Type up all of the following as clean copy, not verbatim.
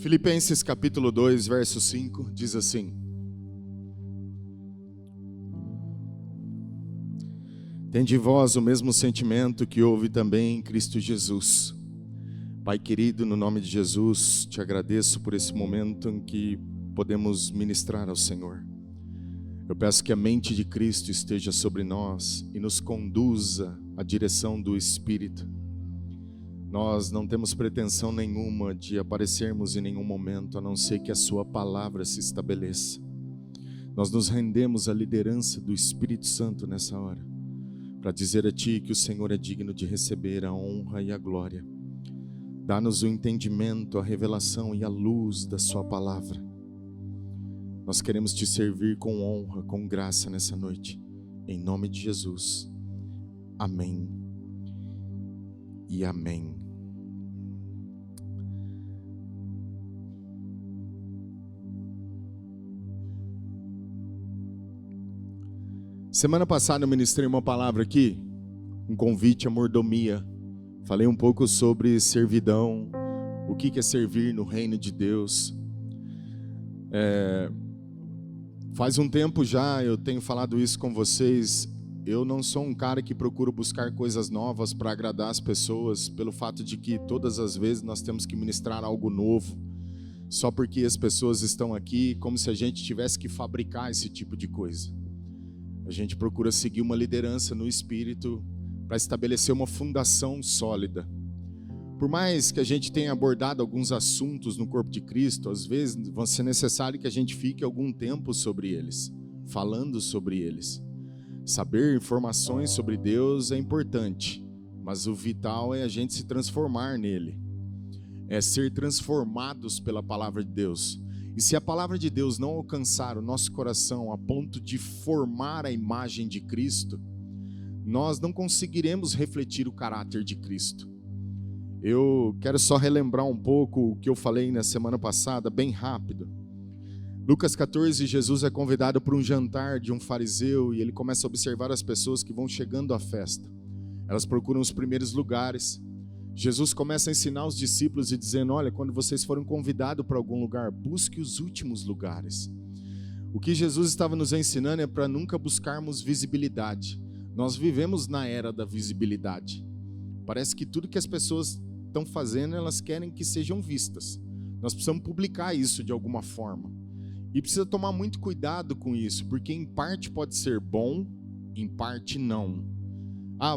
Filipenses capítulo 2, verso 5, diz assim: Tende em vós o mesmo sentimento que houve também em Cristo Jesus. Pai querido, no nome de Jesus, te agradeço por esse momento em que podemos ministrar ao Senhor. Eu peço que a mente de Cristo esteja sobre nós e nos conduza à direção do Espírito. Nós não temos pretensão nenhuma de aparecermos em nenhum momento, a não ser que a sua palavra se estabeleça. Nós nos rendemos à liderança do Espírito Santo nessa hora, para dizer a Ti que o Senhor é digno de receber a honra e a glória. Dá-nos o entendimento, a revelação e a luz da sua palavra. Nós queremos Te servir com honra, com graça nessa noite, em nome de Jesus. Amém e amém. Semana passada eu ministrei uma palavra aqui, um convite à mordomia. Falei um pouco sobre servidão, o que é servir no reino de Deus. Faz um tempo já eu tenho falado isso com vocês. Eu não sou um cara que procura buscar coisas novas para agradar as pessoas, pelo fato de que todas as vezes nós temos que ministrar algo novo, só porque as pessoas estão aqui, como se a gente tivesse que fabricar esse tipo de coisa. A gente procura seguir uma liderança no Espírito para estabelecer uma fundação sólida. Por mais que a gente tenha abordado alguns assuntos no corpo de Cristo, às vezes vai ser necessário que a gente fique algum tempo sobre eles, falando sobre eles. Saber informações sobre Deus é importante, mas o vital é a gente se transformar nele. É ser transformados pela palavra de Deus. E se a palavra de Deus não alcançar o nosso coração a ponto de formar a imagem de Cristo, nós não conseguiremos refletir o caráter de Cristo. Eu quero só relembrar um pouco o que eu falei na semana passada, bem rápido. Lucas 14, Jesus é convidado para um jantar de um fariseu e ele começa a observar as pessoas que vão chegando à festa. Elas procuram os primeiros lugares. Jesus começa a ensinar os discípulos e dizendo: olha, quando vocês forem convidados para algum lugar, busque os últimos lugares. O que Jesus estava nos ensinando é para nunca buscarmos visibilidade. Nós vivemos na era da visibilidade. Parece que tudo que as pessoas estão fazendo, elas querem que sejam vistas. Nós precisamos publicar isso de alguma forma. E precisa tomar muito cuidado com isso, porque em parte pode ser bom, em parte não.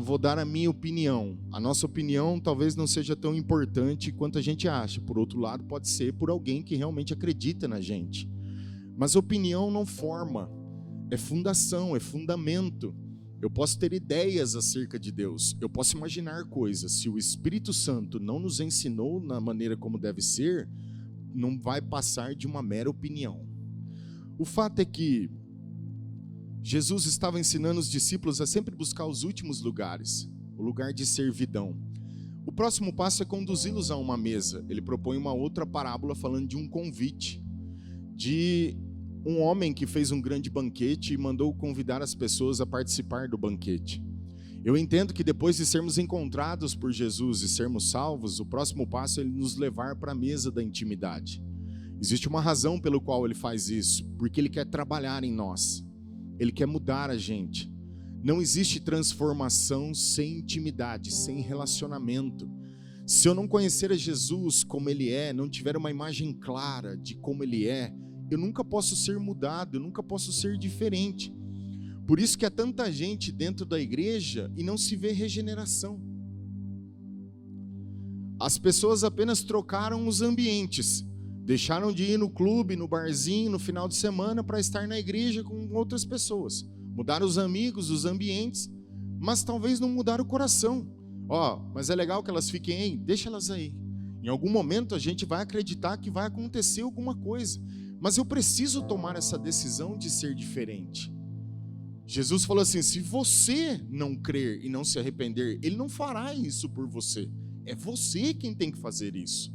Vou dar a minha opinião. A nossa opinião talvez não seja tão importante quanto a gente acha. Por outro lado, pode ser por alguém que realmente acredita na gente. Mas opinião não forma. É fundação, é fundamento. Eu posso ter ideias acerca de Deus. Eu posso imaginar coisas. Se o Espírito Santo não nos ensinou na maneira como deve ser, não vai passar de uma mera opinião. O fato é que Jesus estava ensinando os discípulos a sempre buscar os últimos lugares, o lugar de servidão. O próximo passo é conduzi-los a uma mesa. Ele propõe uma outra parábola falando de um convite, de um homem que fez um grande banquete e mandou convidar as pessoas a participar do banquete. Eu entendo que depois de sermos encontrados por Jesus e sermos salvos, o próximo passo é ele nos levar para a mesa da intimidade. Existe uma razão pelo qual ele faz isso, porque ele quer trabalhar em nós. Ele quer mudar a gente. Não existe transformação sem intimidade, sem relacionamento. Se eu não conhecer a Jesus como Ele é, não tiver uma imagem clara de como Ele é, eu nunca posso ser mudado, eu nunca posso ser diferente. Por isso que há tanta gente dentro da igreja e não se vê regeneração. As pessoas apenas trocaram os ambientes. Deixaram de ir no clube, no barzinho, no final de semana para estar na igreja com outras pessoas. Mudaram os amigos, os ambientes, mas talvez não mudaram o coração. Mas é legal que elas fiquem aí, deixa elas aí. Em algum momento a gente vai acreditar que vai acontecer alguma coisa, mas eu preciso tomar essa decisão de ser diferente. Jesus falou assim: se você não crer e não se arrepender, Ele não fará isso por você. É você quem tem que fazer isso.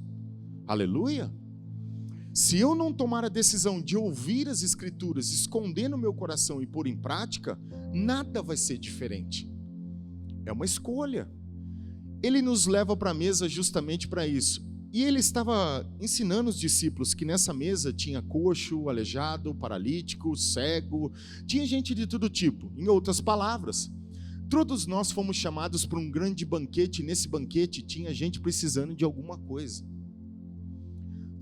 Aleluia! Se eu não tomar a decisão de ouvir as Escrituras, esconder no meu coração e pôr em prática, nada vai ser diferente. É uma escolha. Ele nos leva para a mesa justamente para isso. E ele estava ensinando os discípulos que nessa mesa tinha coxo, aleijado, paralítico, cego, tinha gente de todo tipo. Em outras palavras, todos nós fomos chamados para um grande banquete, e nesse banquete tinha gente precisando de alguma coisa.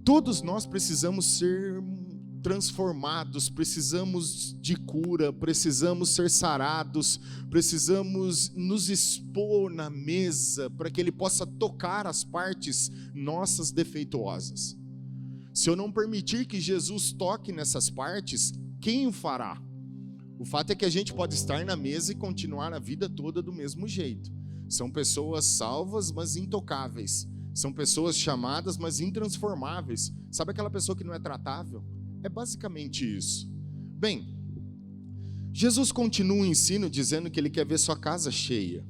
Todos nós precisamos ser transformados, precisamos de cura, precisamos ser sarados, precisamos nos expor na mesa para que Ele possa tocar as partes nossas defeituosas. Se eu não permitir que Jesus toque nessas partes, quem o fará? O fato é que a gente pode estar na mesa e continuar a vida toda do mesmo jeito. São pessoas salvas, mas intocáveis. São pessoas chamadas, mas intransformáveis. Sabe aquela pessoa que não é tratável? É basicamente isso. Bem, Jesus continua o ensino dizendo que Ele quer ver sua casa cheia.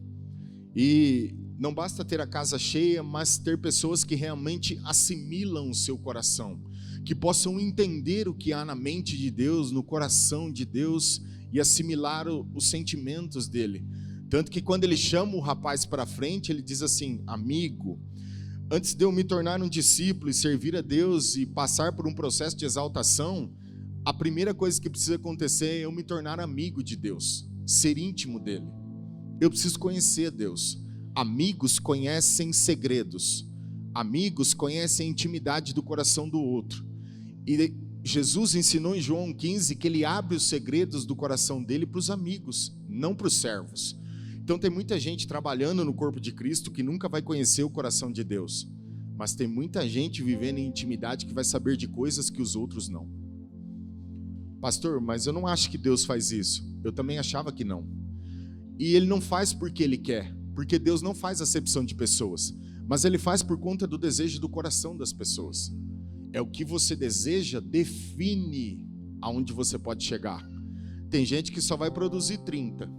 E não basta ter a casa cheia, mas ter pessoas que realmente assimilam o seu coração, que possam entender o que há na mente de Deus, no coração de Deus, e assimilar os sentimentos dele. Tanto que quando Ele chama o rapaz para frente, Ele diz assim: amigo, antes de eu me tornar um discípulo e servir a Deus e passar por um processo de exaltação, a primeira coisa que precisa acontecer é eu me tornar amigo de Deus, ser íntimo dele. Eu preciso conhecer Deus. Amigos conhecem segredos. Amigos conhecem a intimidade do coração do outro. E Jesus ensinou em João 15 que Ele abre os segredos do coração dele para os amigos, não para os servos. Então tem muita gente trabalhando no corpo de Cristo que nunca vai conhecer o coração de Deus. Mas tem muita gente vivendo em intimidade que vai saber de coisas que os outros não. Pastor, mas eu não acho que Deus faz isso. Eu também achava que não. E Ele não faz porque Ele quer. Porque Deus não faz acepção de pessoas. Mas Ele faz por conta do desejo do coração das pessoas. É o que você deseja, define aonde você pode chegar. Tem gente que só vai produzir 30.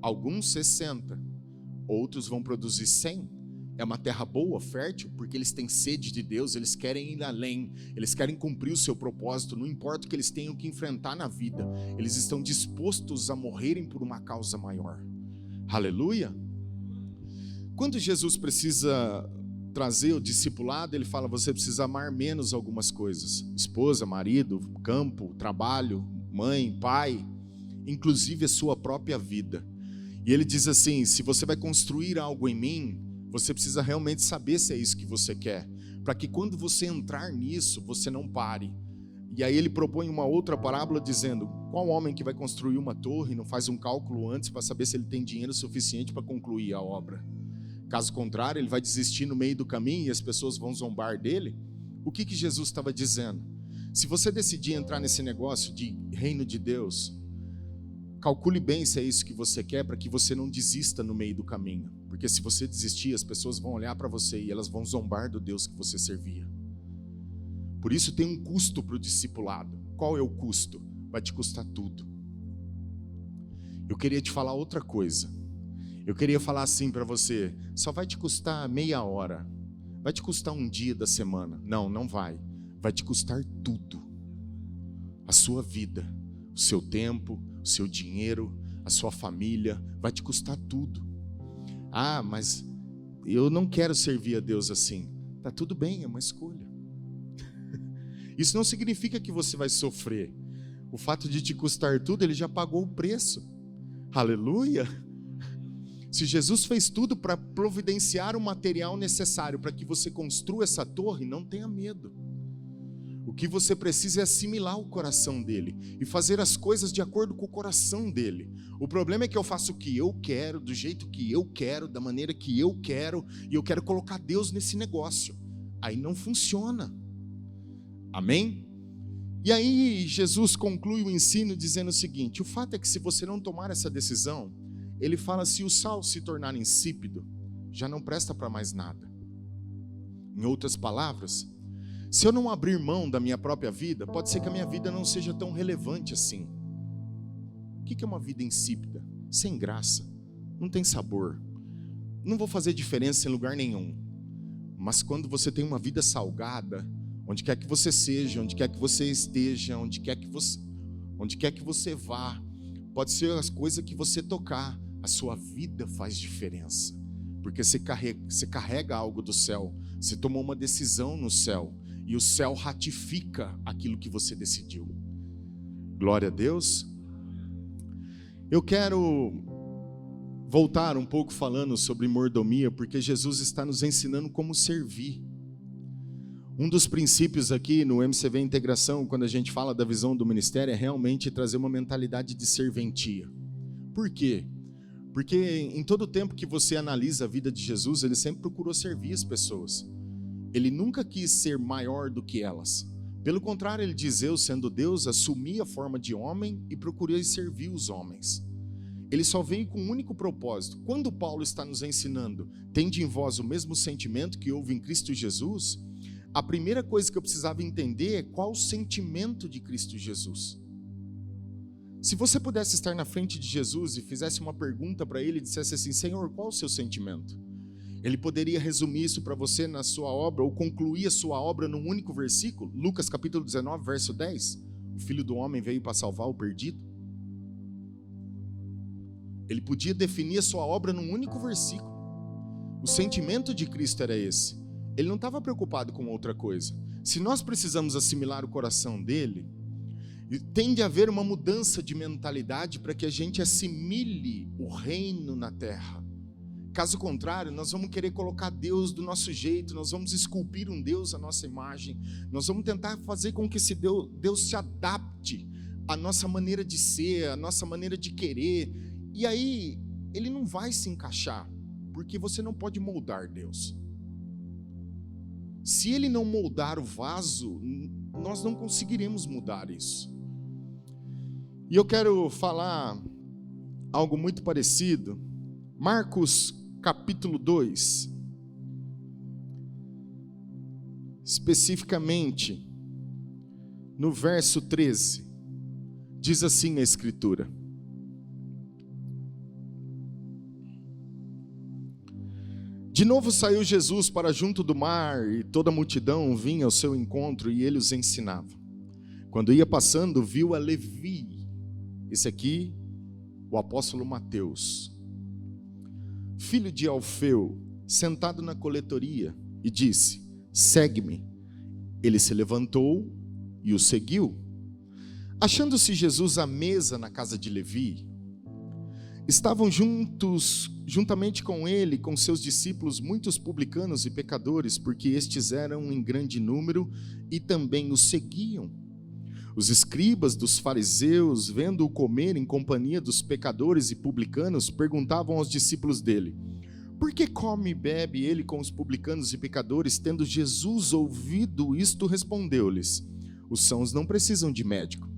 Alguns 60, outros vão produzir 100. É uma terra boa, fértil, porque eles têm sede de Deus, eles querem ir além, eles querem cumprir o seu propósito, não importa o que eles tenham que enfrentar na vida, eles estão dispostos a morrerem por uma causa maior. Aleluia! Quando Jesus precisa trazer o discipulado, Ele fala: você precisa amar menos algumas coisas, esposa, marido, campo, trabalho, mãe, pai, inclusive a sua própria vida. E Ele diz assim: se você vai construir algo em mim, você precisa realmente saber se é isso que você quer, para que quando você entrar nisso, você não pare. E aí Ele propõe uma outra parábola dizendo: qual homem que vai construir uma torre e não faz um cálculo antes para saber se ele tem dinheiro suficiente para concluir a obra? Caso contrário, ele vai desistir no meio do caminho e as pessoas vão zombar dele. O que Jesus estava dizendo? Se você decidir entrar nesse negócio de reino de Deus, calcule bem se é isso que você quer, para que você não desista no meio do caminho. Porque se você desistir, as pessoas vão olhar para você e elas vão zombar do Deus que você servia. Por isso tem um custo para o discipulado. Qual é o custo? Vai te custar tudo. Eu queria te falar outra coisa. Eu queria falar assim para você: só vai te custar meia hora. Vai te custar um dia da semana. Não, não vai. Vai te custar tudo. A sua vida, o seu tempo, o seu dinheiro, a sua família, vai te custar tudo. Ah, mas eu não quero servir a Deus assim. Tá tudo bem, é uma escolha. Isso não significa que você vai sofrer. O fato de te custar tudo, Ele já pagou o preço. Aleluia! Se Jesus fez tudo para providenciar o material necessário para que você construa essa torre, não tenha medo. O que você precisa é assimilar o coração dele e fazer as coisas de acordo com o coração dele. O problema é que eu faço o que eu quero, do jeito que eu quero, da maneira que eu quero, e eu quero colocar Deus nesse negócio. Aí não funciona. Amém? E aí Jesus conclui o ensino dizendo o seguinte: o fato é que se você não tomar essa decisão, Ele fala: se o sal se tornar insípido, já não presta para mais nada. Em outras palavras, se eu não abrir mão da minha própria vida, pode ser que a minha vida não seja tão relevante assim. O que é uma vida insípida? Sem graça, não tem sabor, não vou fazer diferença em lugar nenhum. Mas quando você tem uma vida salgada, onde quer que você seja, onde quer que você esteja, onde quer que você vá, pode ser as coisas que você tocar, a sua vida faz diferença. Porque você carrega algo do céu, Você tomou uma decisão no céu e o céu ratifica aquilo que você decidiu. Glória a Deus. Eu quero voltar um pouco falando sobre mordomia, porque Jesus está nos ensinando como servir. Um dos princípios aqui no MCV Integração, quando a gente fala da visão do ministério, é realmente trazer uma mentalidade de serventia. Por quê? Porque em todo o tempo que você analisa a vida de Jesus, ele sempre procurou servir as pessoas. Ele nunca quis ser maior do que elas. Pelo contrário, ele diz: eu, sendo Deus, assumi a forma de homem e procurei servir os homens. Ele só veio com um único propósito. Quando Paulo está nos ensinando, tende em vós o mesmo sentimento que houve em Cristo Jesus, a primeira coisa que eu precisava entender é qual o sentimento de Cristo Jesus. Se você pudesse estar na frente de Jesus e fizesse uma pergunta para ele e dissesse assim: Senhor, qual o seu sentimento? Ele poderia resumir isso para você na sua obra, ou concluir a sua obra num único versículo. Lucas capítulo 19, verso 10. O Filho do Homem veio para salvar o perdido. Ele podia definir a sua obra num único versículo. O sentimento de Cristo era esse. Ele não estava preocupado com outra coisa. Se nós precisamos assimilar o coração dele, tem de haver uma mudança de mentalidade para que a gente assimile o reino na terra. Caso contrário, nós vamos querer colocar Deus do nosso jeito, nós vamos esculpir um Deus à nossa imagem, nós vamos tentar fazer com que esse Deus se adapte à nossa maneira de ser, à nossa maneira de querer. E aí, ele não vai se encaixar, porque você não pode moldar Deus. Se ele não moldar o vaso, nós não conseguiremos mudar isso. E eu quero falar algo muito parecido. Marcos capítulo 2. Especificamente, no verso 13. Diz assim a Escritura: de novo saiu Jesus para junto do mar, e toda a multidão vinha ao seu encontro, e ele os ensinava. Quando ia passando, viu a Levi, esse aqui, o apóstolo Mateus, filho de Alfeu, sentado na coletoria, e disse: segue-me. Ele se levantou e o seguiu. Achando-se Jesus à mesa na casa de Levi, estavam juntamente com ele, com seus discípulos, muitos publicanos e pecadores, porque estes eram em grande número e também o seguiam. Os escribas dos fariseus, vendo-o comer em companhia dos pecadores e publicanos, perguntavam aos discípulos dele: por que come e bebe ele com os publicanos e pecadores? Tendo Jesus ouvido isto, respondeu-lhes: os sãos não precisam de médico,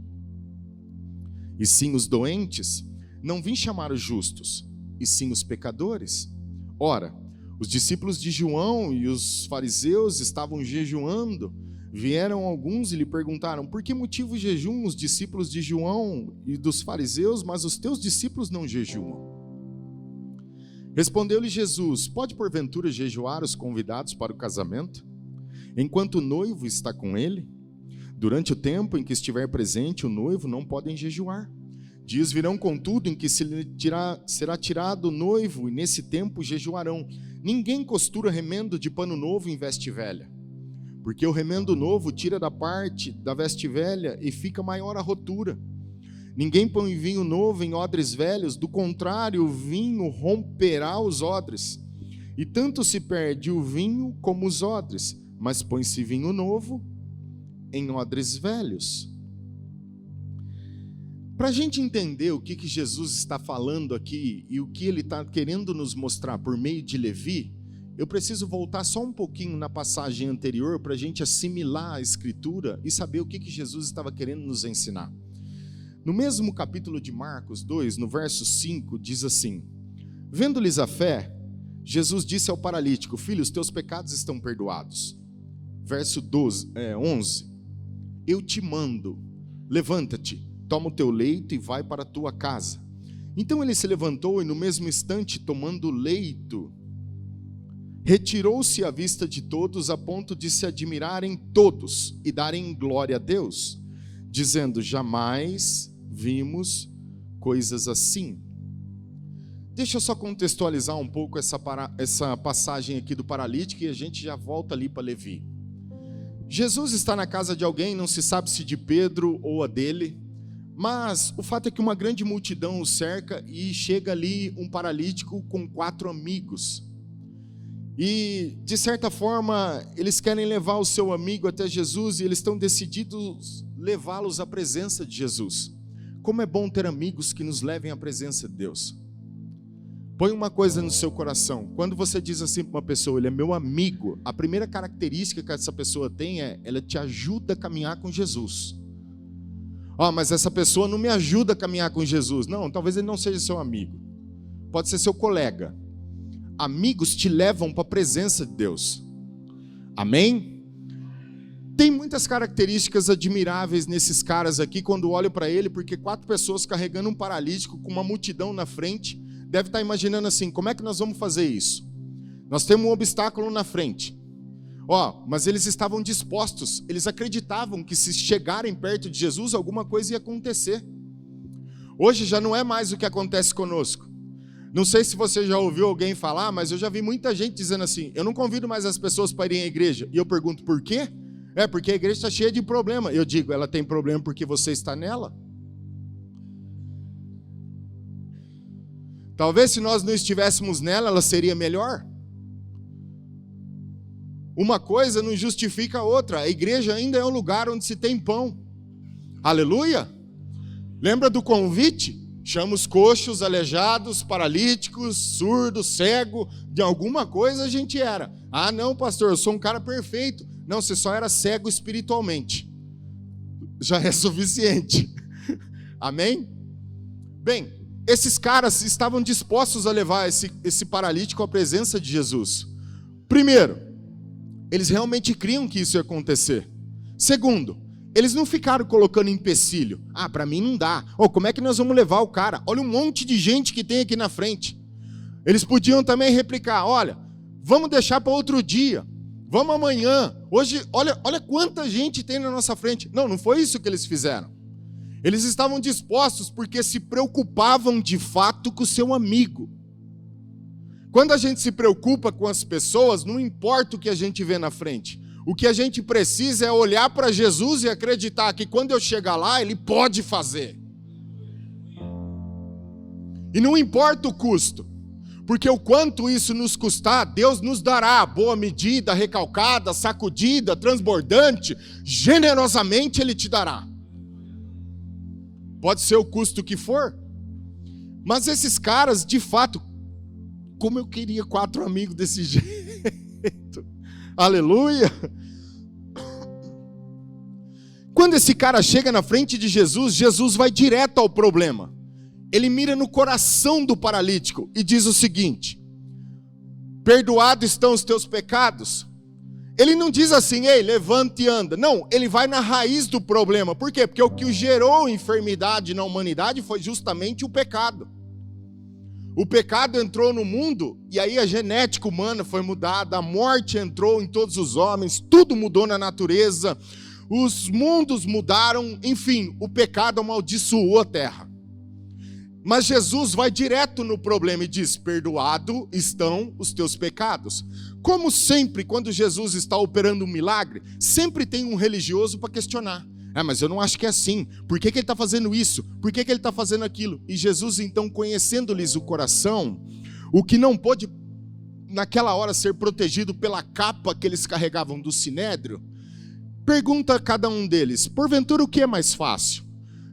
e sim os doentes. Não vim chamar os justos, e sim os pecadores. Ora, os discípulos de João e os fariseus estavam jejuando. Vieram alguns e lhe perguntaram: por que motivo jejuam os discípulos de João e dos fariseus, mas os teus discípulos não jejuam? Respondeu-lhe Jesus: pode porventura jejuar os convidados para o casamento, enquanto o noivo está com ele? Durante o tempo em que estiver presente o noivo, não podem jejuar. Dias virão, contudo, em que será tirado o noivo, e nesse tempo jejuarão. Ninguém costura remendo de pano novo em veste velha, porque o remendo novo tira da parte da veste velha e fica maior a rotura. Ninguém põe vinho novo em odres velhos, do contrário, o vinho romperá os odres, e tanto se perde o vinho como os odres, mas põe-se vinho novo em odres velhos. Para a gente entender o que Jesus está falando aqui e o que ele está querendo nos mostrar por meio de Levi, eu preciso voltar só um pouquinho na passagem anterior para a gente assimilar a Escritura e saber o que Jesus estava querendo nos ensinar. No mesmo capítulo de Marcos 2, no verso 5, diz assim: vendo-lhes a fé, Jesus disse ao paralítico: filho, os teus pecados estão perdoados. Verso 11: eu te mando, levanta-te, toma o teu leito e vai para a tua casa. Então ele se levantou e no mesmo instante, tomando o leito, retirou-se à vista de todos, a ponto de se admirarem todos e darem glória a Deus, dizendo: jamais vimos coisas assim. Deixa eu só contextualizar um pouco essa passagem aqui do paralítico e a gente já volta ali para Levi. Jesus está na casa de alguém, não se sabe se de Pedro ou a dele, mas o fato é que uma grande multidão o cerca e chega ali um paralítico com 4 amigos. E, de certa forma, eles querem levar o seu amigo até Jesus e eles estão decididos levá-los à presença de Jesus. Como é bom ter amigos que nos levem à presença de Deus. Põe uma coisa no seu coração. Quando você diz assim para uma pessoa, ele é meu amigo, a primeira característica que essa pessoa tem é, ela te ajuda a caminhar com Jesus. Mas essa pessoa não me ajuda a caminhar com Jesus. Não, talvez ele não seja seu amigo. Pode ser seu colega. Amigos te levam para a presença de Deus. Amém? Tem muitas características admiráveis nesses caras aqui quando olho para ele, porque 4 pessoas carregando um paralítico com uma multidão na frente, deve estar imaginando assim, como é que nós vamos fazer isso? Nós temos um obstáculo na frente. Mas eles estavam dispostos, eles acreditavam que se chegarem perto de Jesus, alguma coisa ia acontecer. Hoje já não é mais o que acontece conosco. Não sei se você já ouviu alguém falar, mas eu já vi muita gente dizendo assim, eu não convido mais as pessoas para irem à igreja. E eu pergunto, por quê? Porque a igreja está cheia de problema. Eu digo, ela tem problema porque você está nela. Talvez se nós não estivéssemos nela, ela seria melhor. Uma coisa não justifica a outra. A igreja ainda é um lugar onde se tem pão. Aleluia! Lembra do convite? Chama os coxos, aleijados, paralíticos, surdos, cego. De alguma coisa a gente era. Não, pastor, eu sou um cara perfeito. Não, você só era cego espiritualmente. Já é suficiente. Amém? Bem, esses caras estavam dispostos a levar esse paralítico à presença de Jesus. Primeiro, eles realmente criam que isso ia acontecer. Segundo, eles não ficaram colocando empecilho. Para mim não dá. Como é que nós vamos levar o cara? Olha um monte de gente que tem aqui na frente. Eles podiam também replicar, olha, vamos deixar para outro dia. Vamos amanhã. Hoje, olha quanta gente tem na nossa frente. Não foi isso que eles fizeram. Eles estavam dispostos porque se preocupavam de fato com o seu amigo. Quando a gente se preocupa com as pessoas, não importa o que a gente vê na frente. O que a gente precisa é olhar para Jesus e acreditar que quando eu chegar lá, Ele pode fazer. E não importa o custo, porque o quanto isso nos custar, Deus nos dará boa medida, recalcada, sacudida, transbordante, generosamente Ele te dará. Pode ser o custo que for, mas esses caras, de fato, como eu queria 4 amigos desse jeito. Aleluia! Quando esse cara chega na frente de Jesus, Jesus vai direto ao problema. Ele mira no coração do paralítico e diz o seguinte: perdoados estão os teus pecados. Ele não diz assim, ei, levante e anda. Não, ele vai na raiz do problema. Por quê? Porque o que gerou enfermidade na humanidade foi justamente o pecado. O pecado entrou no mundo e aí a genética humana foi mudada, a morte entrou em todos os homens, tudo mudou na natureza, os mundos mudaram, enfim, o pecado amaldiçoou a terra. Mas Jesus vai direto no problema e diz, perdoado estão os teus pecados. Como sempre, quando Jesus está operando um milagre, sempre tem um religioso para questionar. Mas eu não acho que é assim. Por que ele está fazendo isso? Por que ele está fazendo aquilo? E Jesus, então, conhecendo-lhes o coração, o que não pôde, naquela hora, ser protegido pela capa que eles carregavam do sinédrio, pergunta a cada um deles, porventura o que é mais fácil?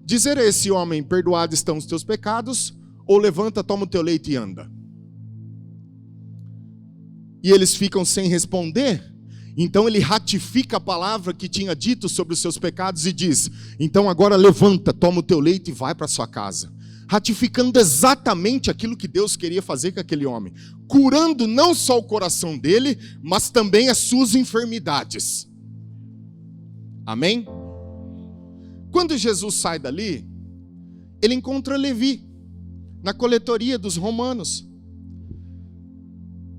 Dizer a esse homem, perdoados estão os teus pecados, ou levanta, toma o teu leito e anda? E eles ficam sem responder. Então ele ratifica a palavra que tinha dito sobre os seus pecados e diz, então agora levanta, toma o teu leito e vai para sua casa. Ratificando exatamente aquilo que Deus queria fazer com aquele homem. Curando não só o coração dele, mas também as suas enfermidades. Amém? Quando Jesus sai dali, ele encontra Levi, na coletoria dos romanos.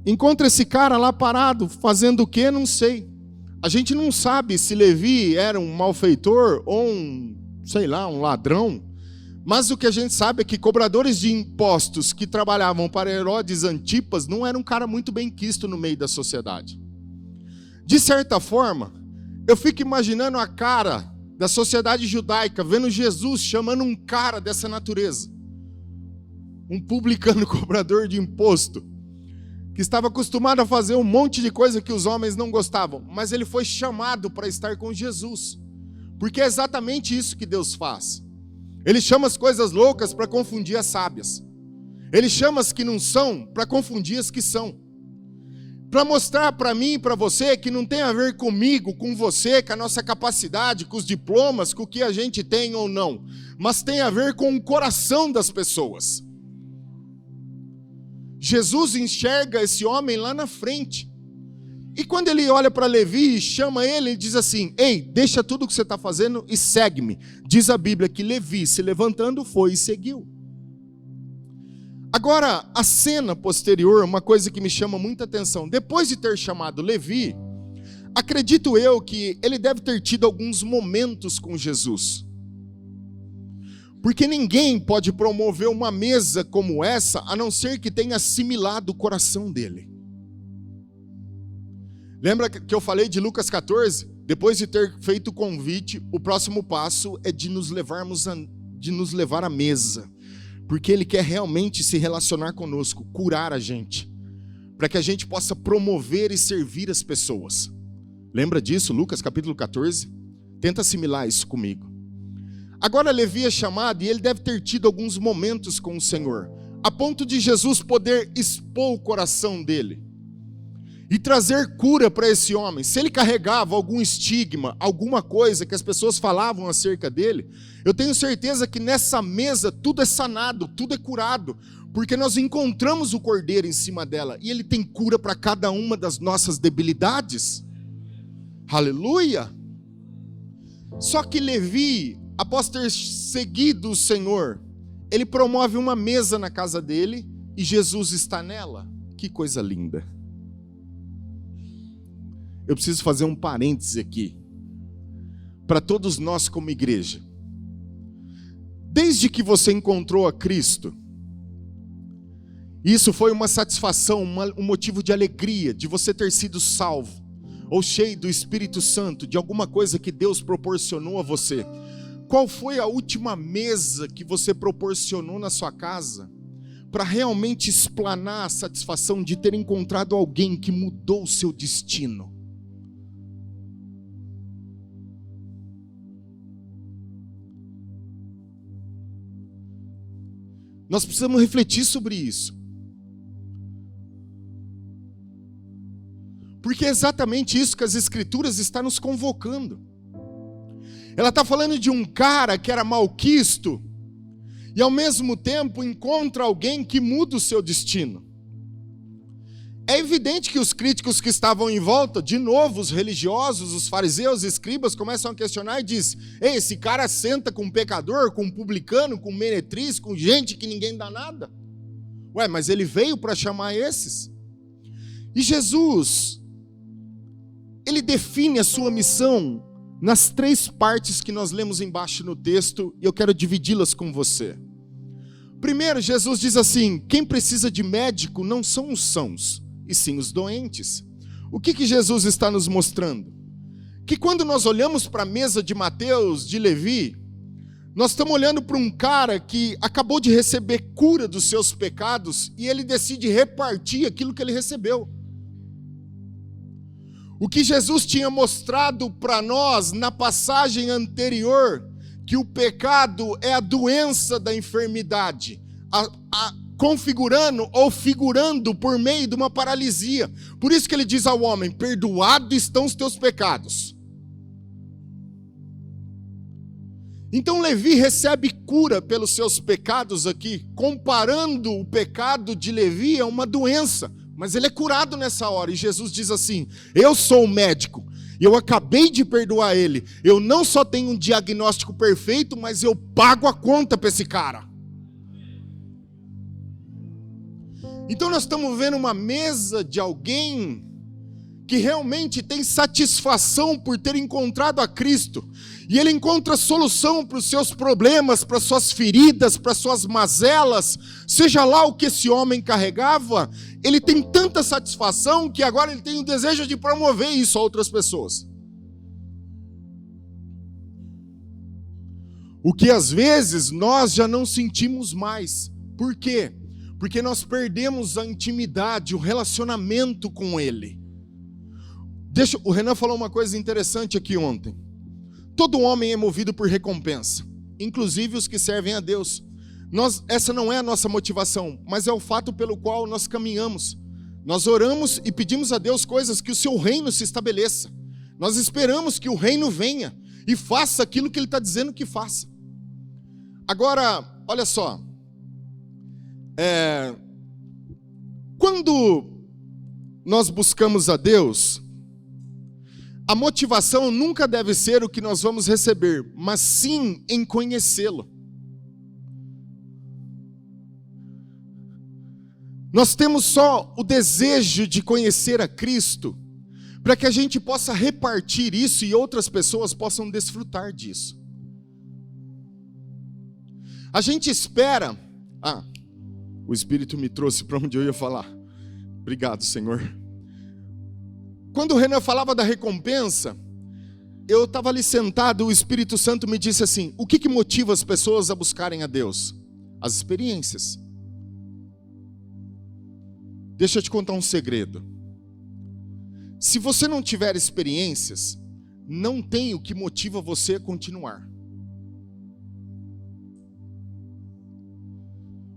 Encontra esse cara lá parado, fazendo o quê? Não sei. A gente não sabe se Levi era um malfeitor ou um ladrão. Mas o que a gente sabe é que cobradores de impostos que trabalhavam para Herodes Antipas não era um cara muito bem quisto no meio da sociedade. De certa forma, eu fico imaginando a cara da sociedade judaica, vendo Jesus chamando um cara dessa natureza. Um publicano cobrador de imposto, que estava acostumado a fazer um monte de coisa que os homens não gostavam, mas ele foi chamado para estar com Jesus, porque é exatamente isso que Deus faz. Ele chama as coisas loucas para confundir as sábias. Ele chama as que não são para confundir as que são. Para mostrar para mim e para você que não tem a ver comigo, com você, com a nossa capacidade, com os diplomas, com o que a gente tem ou não, mas tem a ver com o coração das pessoas. Jesus enxerga esse homem lá na frente. E quando ele olha para Levi e chama ele, ele diz assim: ei, deixa tudo o que você está fazendo e segue-me. Diz a Bíblia que Levi, se levantando, foi e seguiu. Agora, a cena posterior, uma coisa que me chama muita atenção. Depois de ter chamado Levi, acredito eu que ele deve ter tido alguns momentos com Jesus. Porque ninguém pode promover uma mesa como essa, a não ser que tenha assimilado o coração dele. Lembra que eu falei de Lucas 14? Depois de ter feito o convite, o próximo passo é de nos levar à mesa. Porque ele quer realmente se relacionar conosco, curar a gente. Para que a gente possa promover e servir as pessoas. Lembra disso, Lucas capítulo 14? Tenta assimilar isso comigo. Agora Levi é chamado e ele deve ter tido alguns momentos com o Senhor, a ponto de Jesus poder expor o coração dele e trazer cura para esse homem. Se ele carregava algum estigma, alguma coisa que as pessoas falavam acerca dele, eu tenho certeza que nessa mesa tudo é sanado, tudo é curado, porque nós encontramos o Cordeiro em cima dela e ele tem cura para cada uma das nossas debilidades. Aleluia! Só que Levi, após ter seguido o Senhor, ele promove uma mesa na casa dele e Jesus está nela. Que coisa linda. Eu preciso fazer um parêntese aqui, para todos nós como igreja. Desde que você encontrou a Cristo, isso foi uma satisfação, um motivo de alegria, de você ter sido salvo, ou cheio do Espírito Santo, de alguma coisa que Deus proporcionou a você. Qual foi a última mesa que você proporcionou na sua casa para realmente explanar a satisfação de ter encontrado alguém que mudou o seu destino? Nós precisamos refletir sobre isso. Porque é exatamente isso que as Escrituras estão nos convocando. Ela está falando de um cara que era malquisto e ao mesmo tempo encontra alguém que muda o seu destino. É evidente que os críticos que estavam em volta, de novo os religiosos, os fariseus, os escribas, começam a questionar e dizem: ei, esse cara senta com um pecador, com um publicano, com um meretriz, com gente que ninguém dá nada. Ué, mas ele veio para chamar esses. E Jesus, ele define a sua missão nas 3 partes que nós lemos embaixo no texto, e eu quero dividi-las com você. Primeiro, Jesus diz assim: quem precisa de médico não são os sãos, e sim os doentes. O que Jesus está nos mostrando? Que quando nós olhamos para a mesa de Mateus, de Levi, nós estamos olhando para um cara que acabou de receber cura dos seus pecados, e ele decide repartir aquilo que ele recebeu. O que Jesus tinha mostrado para nós na passagem anterior, que o pecado é a doença da enfermidade, configurando ou figurando por meio de uma paralisia. Por isso que ele diz ao homem: perdoados estão os teus pecados. Então Levi recebe cura pelos seus pecados aqui, comparando o pecado de Levi a uma doença. Mas ele é curado nessa hora, e Jesus diz assim: eu sou o médico, e eu acabei de perdoar ele. Eu não só tenho um diagnóstico perfeito, mas eu pago a conta para esse cara. Então nós estamos vendo uma mesa de alguém que realmente tem satisfação por ter encontrado a Cristo, e ele encontra solução para os seus problemas, para as suas feridas, para as suas mazelas, seja lá o que esse homem carregava, ele tem tanta satisfação que agora ele tem o desejo de promover isso a outras pessoas. O que às vezes nós já não sentimos mais. Por quê? Porque nós perdemos a intimidade, o relacionamento com Ele. O Renan falou uma coisa interessante aqui ontem. Todo homem é movido por recompensa, inclusive os que servem a Deus. Essa não é a nossa motivação, mas é o fato pelo qual nós caminhamos. Nós oramos e pedimos a Deus coisas que o seu reino se estabeleça. Nós esperamos que o reino venha e faça aquilo que Ele está dizendo que faça. Agora, olha só. Quando nós buscamos a Deus, a motivação nunca deve ser o que nós vamos receber, mas sim em conhecê-lo. Nós temos só o desejo de conhecer a Cristo, para que a gente possa repartir isso e outras pessoas possam desfrutar disso. A gente espera... o Espírito me trouxe para onde eu ia falar. Obrigado, Senhor. Quando o Renan falava da recompensa, eu estava ali sentado, o Espírito Santo me disse assim: o que motiva as pessoas a buscarem a Deus? As experiências. Deixa eu te contar um segredo. Se você não tiver experiências, não tem o que motiva você a continuar.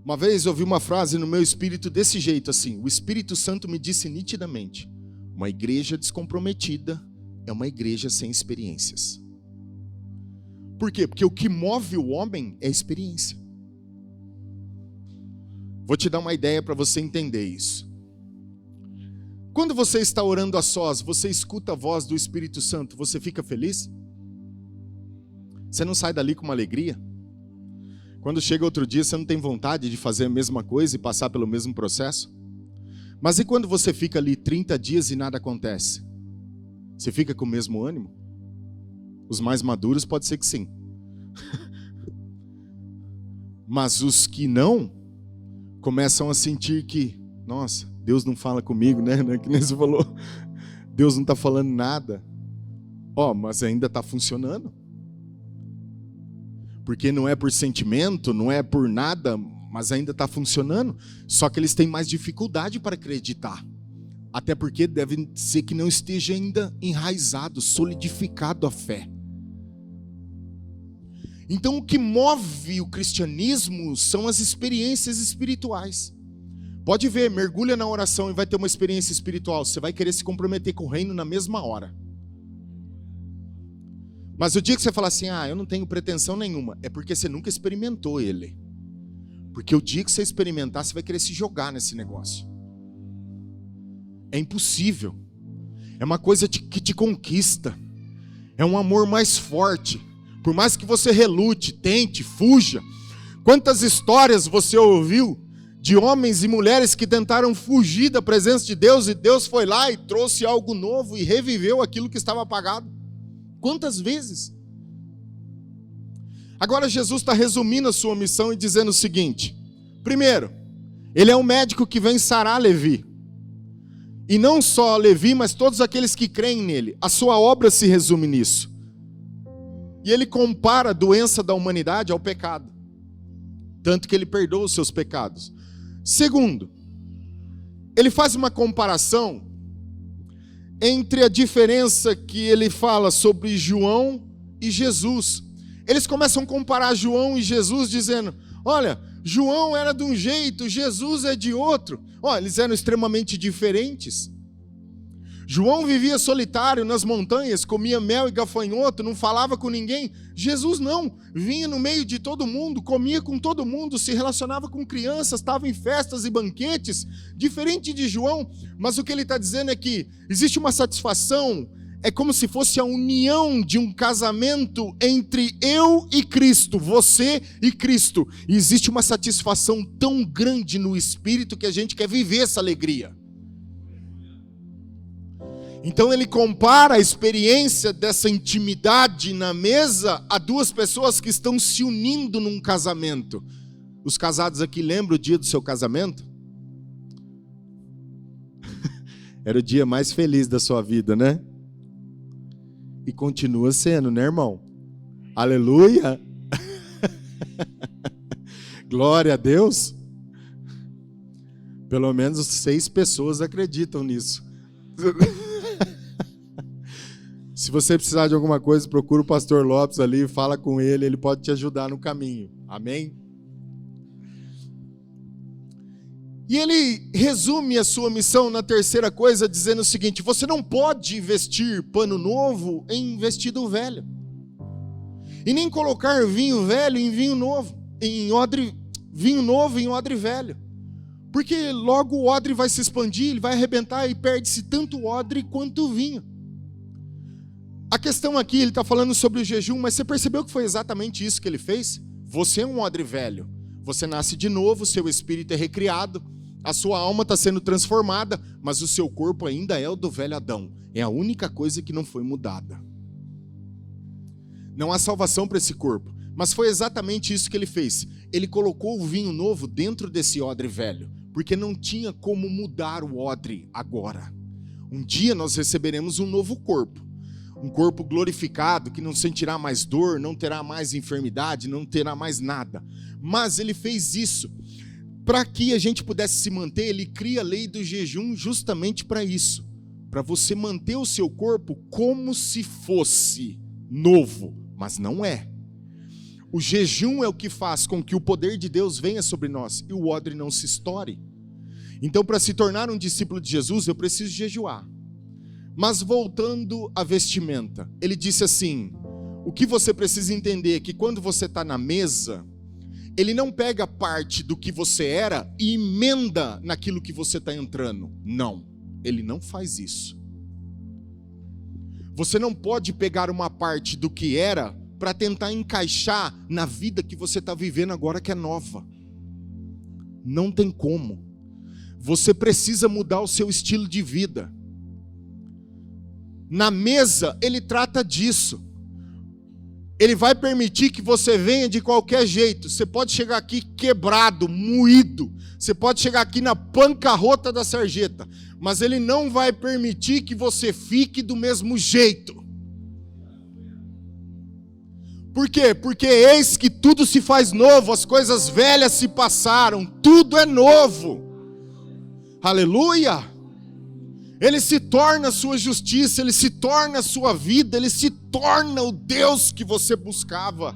Uma vez eu ouvi uma frase no meu espírito desse jeito assim: o Espírito Santo me disse nitidamente: uma igreja descomprometida é uma igreja sem experiências. Por quê? Porque o que move o homem é a experiência. Vou te dar uma ideia para você entender isso. Quando você está orando a sós, você escuta a voz do Espírito Santo, você fica feliz? Você não sai dali com uma alegria? Quando chega outro dia, você não tem vontade de fazer a mesma coisa e passar pelo mesmo processo? Mas e quando você fica ali 30 dias e nada acontece? Você fica com o mesmo ânimo? Os mais maduros pode ser que sim. Mas os que não, começam a sentir que, nossa, Deus não fala comigo, né? Que nem você falou. Deus não está falando nada. Mas ainda está funcionando. Porque não é por sentimento, não é por nada, mas ainda está funcionando. Só que eles têm mais dificuldade para acreditar. Até porque deve ser que não esteja ainda enraizado, solidificado a fé. Então o que move o cristianismo são as experiências espirituais. Pode ver, mergulha na oração e vai ter uma experiência espiritual. Você vai querer se comprometer com o reino na mesma hora. Mas o dia que você falar assim, eu não tenho pretensão nenhuma, é porque você nunca experimentou ele. Porque o dia que você experimentar, você vai querer se jogar nesse negócio. É impossível. É uma coisa que te conquista. É um amor mais forte. Por mais que você relute, tente, fuja. Quantas histórias você ouviu de homens e mulheres que tentaram fugir da presença de Deus, e Deus foi lá e trouxe algo novo e reviveu aquilo que estava apagado? Quantas vezes? Agora Jesus está resumindo a sua missão e dizendo o seguinte: primeiro, ele é um médico que vem sarar Levi. E não só Levi, mas todos aqueles que creem nele. A sua obra se resume nisso. E ele compara a doença da humanidade ao pecado. Tanto que ele perdoa os seus pecados. Segundo, ele faz uma comparação entre a diferença que ele fala sobre João e Jesus. Eles começam a comparar João e Jesus dizendo: olha, João era de um jeito, Jesus é de outro. Eles eram extremamente diferentes. João vivia solitário nas montanhas, comia mel e gafanhoto, não falava com ninguém. Jesus não, vinha no meio de todo mundo, comia com todo mundo, se relacionava com crianças, estava em festas e banquetes, diferente de João. Mas o que ele está dizendo é que existe uma satisfação, é como se fosse a união de um casamento entre eu e Cristo, você e Cristo. E existe uma satisfação tão grande no Espírito que a gente quer viver essa alegria. Então ele compara a experiência dessa intimidade na mesa a duas pessoas que estão se unindo num casamento. Os casados aqui lembram o dia do seu casamento? Era o dia mais feliz da sua vida, né? E continua sendo, né, irmão? Aleluia! Glória a Deus! Pelo menos 6 pessoas acreditam nisso. Se você precisar de alguma coisa, procura o pastor Lopes ali, fala com ele, ele pode te ajudar no caminho. Amém? E ele resume a sua missão na terceira coisa, dizendo o seguinte: você não pode vestir pano novo em vestido velho, e nem colocar vinho velho em vinho novo, vinho novo em odre velho, porque logo o odre vai se expandir, ele vai arrebentar e perde-se tanto o odre quanto o vinho. A questão aqui, ele está falando sobre o jejum, mas você percebeu que foi exatamente isso que ele fez? Você é um odre velho, você nasce de novo, seu espírito é recriado, a sua alma está sendo transformada, mas o seu corpo ainda é o do velho Adão. É a única coisa que não foi mudada. Não há salvação para esse corpo, mas foi exatamente isso que ele fez. Ele colocou o vinho novo dentro desse odre velho, porque não tinha como mudar o odre agora. Um dia nós receberemos um novo corpo, um corpo glorificado, que não sentirá mais dor, não terá mais enfermidade, não terá mais nada. Mas ele fez isso para que a gente pudesse se manter. Ele cria a lei do jejum justamente para isso, para você manter o seu corpo como se fosse novo, mas não é. O jejum é o que faz com que o poder de Deus venha sobre nós e o odre não se estoure. Então, para se tornar um discípulo de Jesus, eu preciso jejuar. Mas voltando à vestimenta, ele disse assim: o que você precisa entender é que quando você está na mesa, ele não pega parte do que você era e emenda naquilo que você está entrando. Não, ele não faz isso. Você não pode pegar uma parte do que era para tentar encaixar na vida que você está vivendo agora, que é nova. Não tem como. Você precisa mudar o seu estilo de vida. Na mesa, ele trata disso. Ele vai permitir que você venha de qualquer jeito. Você pode chegar aqui quebrado, moído. Você pode chegar aqui na bancarrota da sarjeta. Mas ele não vai permitir que você fique do mesmo jeito. Por quê? Porque eis que tudo se faz novo, as coisas velhas se passaram, tudo é novo. Aleluia! Ele se torna a sua justiça, ele se torna a sua vida, ele se torna o Deus que você buscava.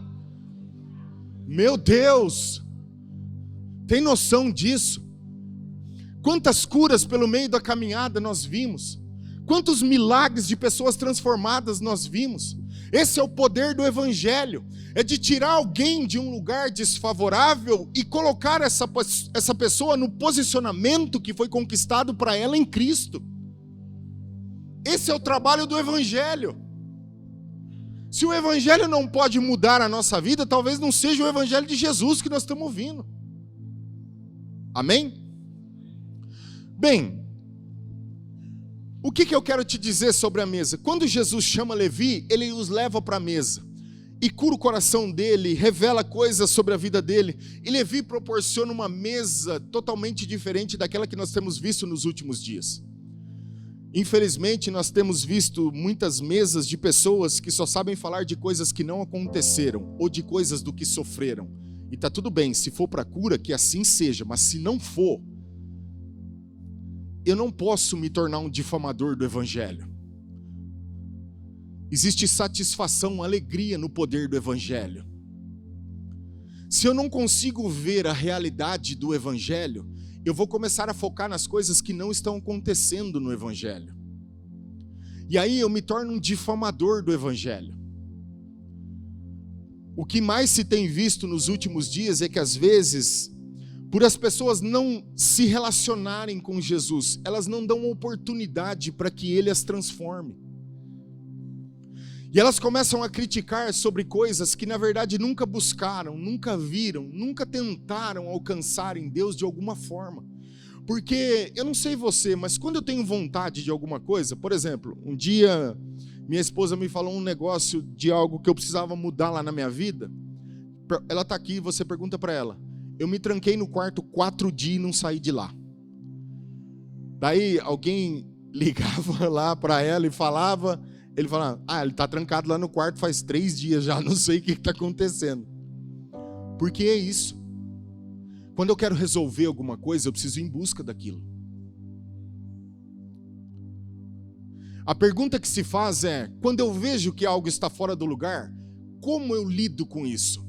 Meu Deus! Tem noção disso? Quantas curas pelo meio da caminhada nós vimos? Quantos milagres de pessoas transformadas nós vimos? Esse é o poder do Evangelho, é de tirar alguém de um lugar desfavorável e colocar essa pessoa no posicionamento que foi conquistado para ela em Cristo. Esse é o trabalho do Evangelho. Se o Evangelho não pode mudar a nossa vida, talvez não seja o Evangelho de Jesus que nós estamos ouvindo. Amém? Bem, o que eu quero te dizer sobre a mesa? Quando Jesus chama Levi, ele os leva para a mesa e cura o coração dele, revela coisas sobre a vida dele, e Levi proporciona uma mesa totalmente diferente daquela que nós temos visto nos últimos dias. Infelizmente, nós temos visto muitas mesas de pessoas que só sabem falar de coisas que não aconteceram ou de coisas do que sofreram. E está tudo bem, se for para cura, que assim seja, mas se não for, eu não posso me tornar um difamador do Evangelho. Existe satisfação, alegria no poder do Evangelho. Se eu não consigo ver a realidade do Evangelho, eu vou começar a focar nas coisas que não estão acontecendo no Evangelho. E aí eu me torno um difamador do Evangelho. O que mais se tem visto nos últimos dias é que às vezes, por as pessoas não se relacionarem com Jesus, elas não dão oportunidade para que Ele as transforme. E elas começam a criticar sobre coisas que na verdade nunca buscaram, nunca viram, nunca tentaram alcançar em Deus de alguma forma. Porque eu não sei você, mas quando eu tenho vontade de alguma coisa, por exemplo, um dia minha esposa me falou um negócio de algo que eu precisava mudar lá na minha vida. Ela está aqui, você pergunta para ela. Eu me tranquei no quarto 4 dias e não saí de lá. Daí alguém ligava lá para ela e falava, ele falava, ele está trancado lá no quarto faz 3 dias já, não sei o que está acontecendo. Porque é isso. Quando eu quero resolver alguma coisa, eu preciso ir em busca daquilo. A pergunta que se faz é, quando eu vejo que algo está fora do lugar, como eu lido com isso?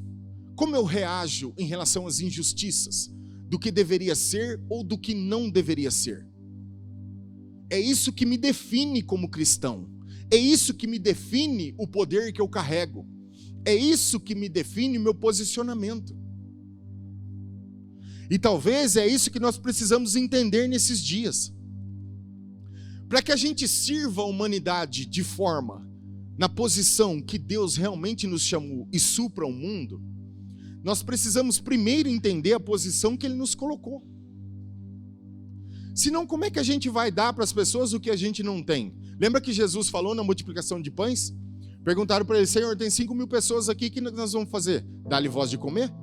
Como eu reajo em relação às injustiças? Do que deveria ser ou do que não deveria ser? É isso que me define como cristão. É isso que me define o poder que eu carrego. É isso que me define o meu posicionamento. E talvez é isso que nós precisamos entender nesses dias. Para que a gente sirva a humanidade de forma, na posição que Deus realmente nos chamou e supra o mundo, nós precisamos primeiro entender a posição que Ele nos colocou. Senão, como é que a gente vai dar para as pessoas o que a gente não tem? Lembra que Jesus falou na multiplicação de pães? Perguntaram para Ele, Senhor, tem 5.000 pessoas aqui, o que nós vamos fazer? Dá-lhe voz de comer?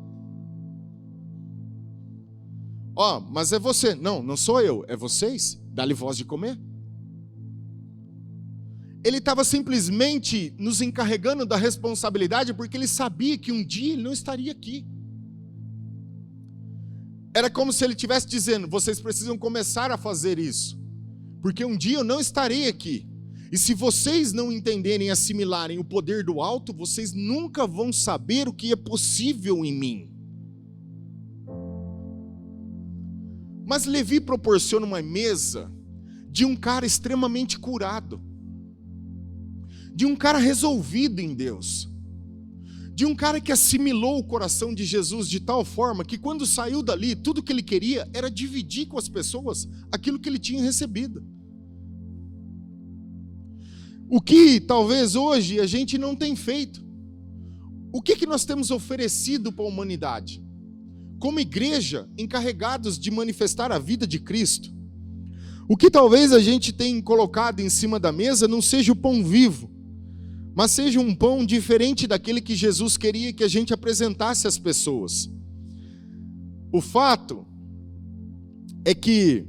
Mas é você. Não, não sou eu, é vocês. Dá-lhe voz de comer. Ele estava simplesmente nos encarregando da responsabilidade porque ele sabia que um dia ele não estaria aqui. Era como se ele estivesse dizendo, vocês precisam começar a fazer isso, porque um dia eu não estarei aqui. E se vocês não entenderem e assimilarem o poder do alto, vocês nunca vão saber o que é possível em mim. Mas Levi proporciona uma mesa de um cara extremamente curado, de um cara resolvido em Deus, de um cara que assimilou o coração de Jesus de tal forma que quando saiu dali, tudo que ele queria era dividir com as pessoas aquilo que ele tinha recebido. O que talvez hoje a gente não tem feito. O que nós temos oferecido para a humanidade? Como igreja, encarregados de manifestar a vida de Cristo. O que talvez a gente tenha colocado em cima da mesa não seja o pão vivo, mas seja um pão diferente daquele que Jesus queria que a gente apresentasse às pessoas. O fato é que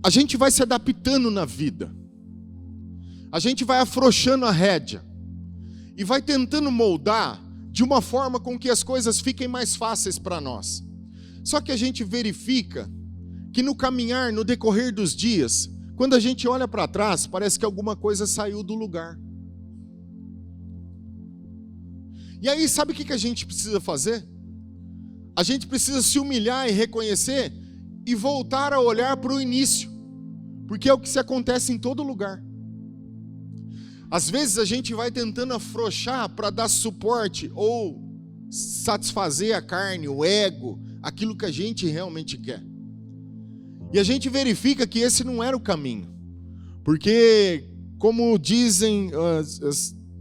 a gente vai se adaptando na vida, a gente vai afrouxando a rédea e vai tentando moldar de uma forma com que as coisas fiquem mais fáceis para nós. Só que a gente verifica que no caminhar, no decorrer dos dias, quando a gente olha para trás, parece que alguma coisa saiu do lugar. E aí, sabe o que a gente precisa fazer? A gente precisa se humilhar e reconhecer e voltar a olhar para o início, porque é o que se acontece em todo lugar. Às vezes a gente vai tentando afrouxar para dar suporte ou satisfazer a carne, o ego, aquilo que a gente realmente quer. E a gente verifica que esse não era o caminho. Porque, como dizem,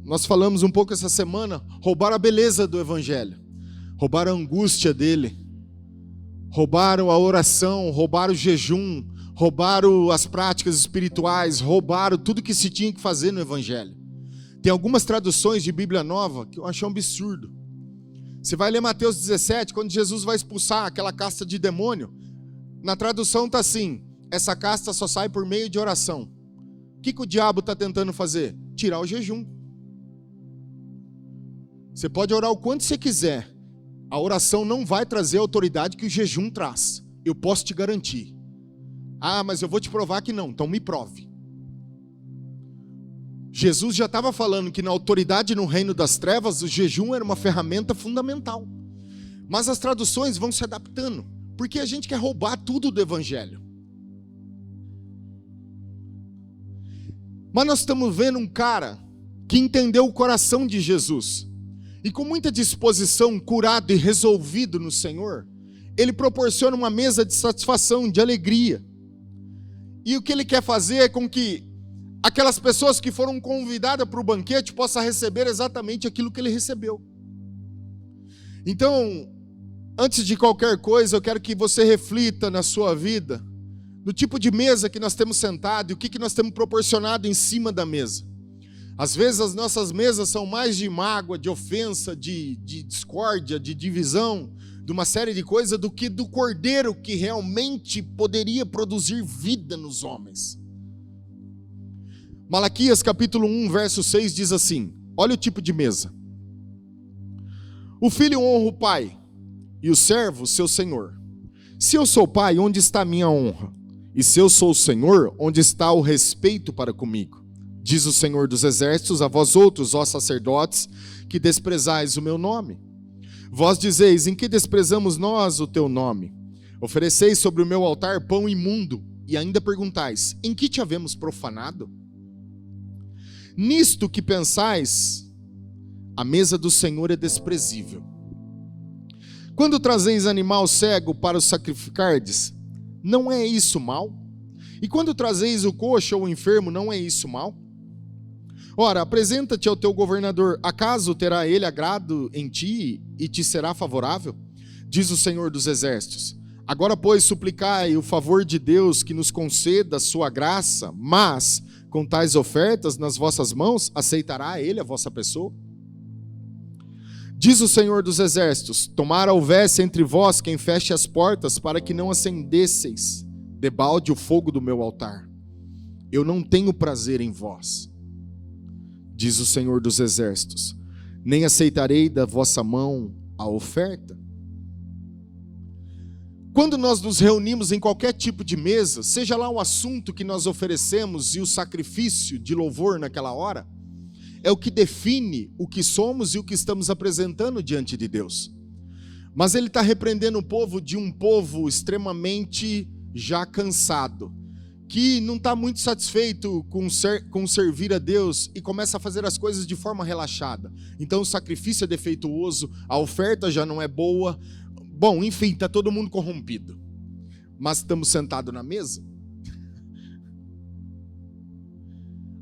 nós falamos um pouco essa semana, roubaram a beleza do Evangelho, roubaram a angústia dele, roubaram a oração, roubaram o jejum, roubaram as práticas espirituais, roubaram tudo que se tinha que fazer no Evangelho. Tem algumas traduções de Bíblia Nova que eu acho um absurdo. Você vai ler Mateus 17, quando Jesus vai expulsar aquela casta de demônio, na tradução está assim, essa casta só sai por meio de oração. O que o diabo está tentando fazer? Tirar o jejum. Você pode orar o quanto você quiser, a oração não vai trazer a autoridade que o jejum traz. Eu posso te garantir. Mas eu vou te provar que não, então me prove. Jesus já estava falando que na autoridade no reino das trevas, o jejum era uma ferramenta fundamental. Mas as traduções vão se adaptando, porque a gente quer roubar tudo do Evangelho. Mas nós estamos vendo um cara que entendeu o coração de Jesus, e com muita disposição, curado e resolvido no Senhor, ele proporciona uma mesa de satisfação, de alegria. E o que ele quer fazer é com que aquelas pessoas que foram convidadas para o banquete possam receber exatamente aquilo que ele recebeu. Então, Antes de qualquer coisa, eu quero que você reflita na sua vida, no tipo de mesa que nós temos sentado e o que nós temos proporcionado em cima da mesa. Às vezes as nossas mesas são mais de mágoa, de ofensa, de discórdia, de divisão, de uma série de coisas, do que do cordeiro que realmente poderia produzir vida nos homens. Malaquias capítulo 1, verso 6 diz assim, olha o tipo de mesa. O filho honra o pai, e o servo seu senhor. Se eu sou pai, onde está a minha honra? E se eu sou o senhor, onde está o respeito para comigo? Diz o Senhor dos Exércitos a vós outros, ó sacerdotes, que desprezais o meu nome. Vós dizeis, em que desprezamos nós o teu nome? Ofereceis sobre o meu altar pão imundo, e ainda perguntais, em que te havemos profanado? Nisto que pensais, a mesa do Senhor é desprezível. Quando trazeis animal cego para o sacrificardes, não é isso mal? E quando trazeis o coxo ou o enfermo, não é isso mal? Ora, apresenta-te ao teu governador, acaso terá ele agrado em ti e te será favorável? Diz o Senhor dos Exércitos. Agora, pois, suplicai o favor de Deus que nos conceda a sua graça, mas, com tais ofertas nas vossas mãos, aceitará ele a vossa pessoa? Diz o Senhor dos Exércitos, tomara houvesse entre vós quem feche as portas para que não acendesseis debalde o fogo do meu altar. Eu não tenho prazer em vós, diz o Senhor dos Exércitos, nem aceitarei da vossa mão a oferta. Quando nós nos reunimos em qualquer tipo de mesa, seja lá o assunto que nós oferecemos e o sacrifício de louvor naquela hora, é o que define o que somos e o que estamos apresentando diante de Deus. Mas ele está repreendendo o povo de um povo extremamente já cansado, que não está muito satisfeito com servir a Deus e começa a fazer as coisas de forma relaxada. Então o sacrifício é defeituoso, a oferta já não é boa. Bom, enfim, está todo mundo corrompido. Mas estamos sentados na mesa?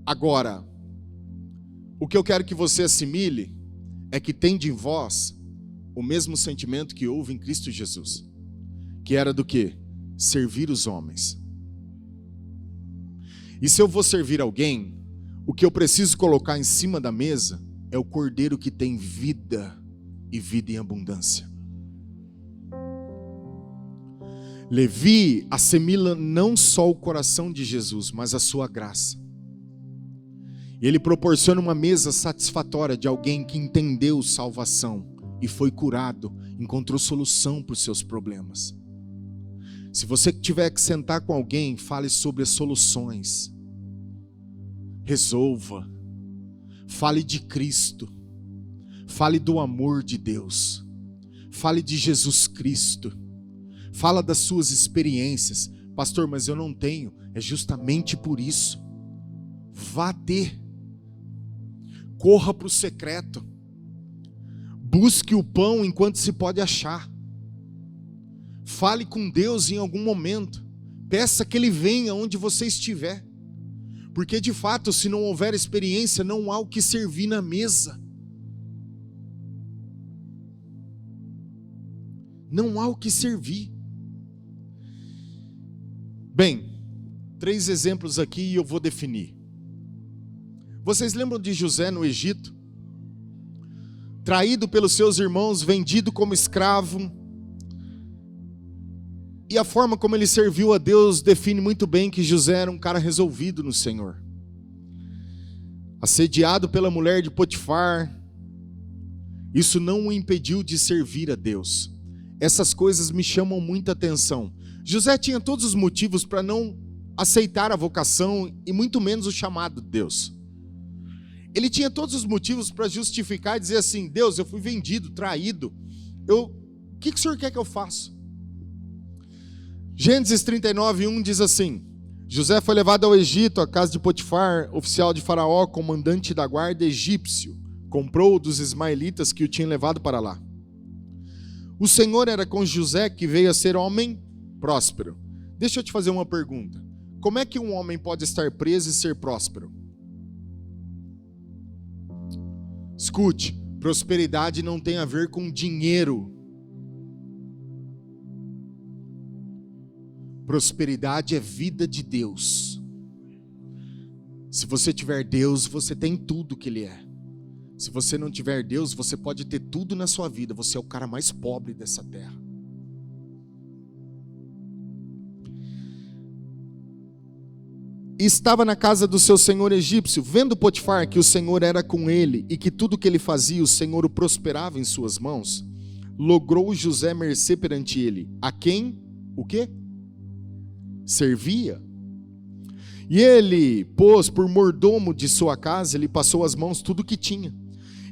Agora, o que eu quero que você assimile é que tende em vós o mesmo sentimento que houve em Cristo Jesus. Que era do quê? Servir os homens. E se eu vou servir alguém, o que eu preciso colocar em cima da mesa é o cordeiro que tem vida e vida em abundância. Levi assimila não só o coração de Jesus, mas a sua graça. Ele proporciona uma mesa satisfatória de alguém que entendeu salvação e foi curado, encontrou solução para os seus problemas. Se você tiver que sentar com alguém, fale sobre as soluções. Resolva. Fale de Cristo. Fale do amor de Deus. Fale de Jesus Cristo. Fala das suas experiências. Pastor, mas eu não tenho. É justamente por isso. Vá ter. Corra para o secreto. Busque o pão enquanto se pode achar. Fale com Deus em algum momento. Peça que Ele venha onde você estiver. Porque de fato, se não houver experiência, não há o que servir na mesa. Não há o que servir. Bem, 3 exemplos aqui e eu vou definir. Vocês lembram de José no Egito? Traído pelos seus irmãos, vendido como escravo. E a forma como ele serviu a Deus define muito bem que José era um cara resolvido no Senhor. Assediado pela mulher de Potifar, isso não o impediu de servir a Deus. Essas coisas me chamam muita atenção. José tinha todos os motivos para não aceitar a vocação e muito menos o chamado de Deus. Ele tinha todos os motivos para justificar e dizer assim: Deus, eu fui vendido, traído. O que o Senhor quer que eu faça? Gênesis 39:1 diz assim: José foi levado ao Egito, à casa de Potifar, oficial de Faraó, comandante da guarda egípcio. Comprou dos ismaelitas que o tinham levado para lá. O Senhor era com José, que veio a ser homem próspero. Deixa eu te fazer uma pergunta. Como é que um homem pode estar preso e ser próspero? Escute, prosperidade não tem a ver com dinheiro. Prosperidade é vida de Deus. Se você tiver Deus, você tem tudo que Ele é. Se você não tiver Deus, você pode ter tudo na sua vida. Você é o cara mais pobre dessa terra. E estava na casa do seu senhor egípcio, vendo Potifar que o Senhor era com ele e que tudo que ele fazia o Senhor o prosperava em suas mãos, logrou José mercê perante ele, a quem, o quê? Servia. E ele pôs por mordomo de sua casa, ele passou as mãos tudo que tinha.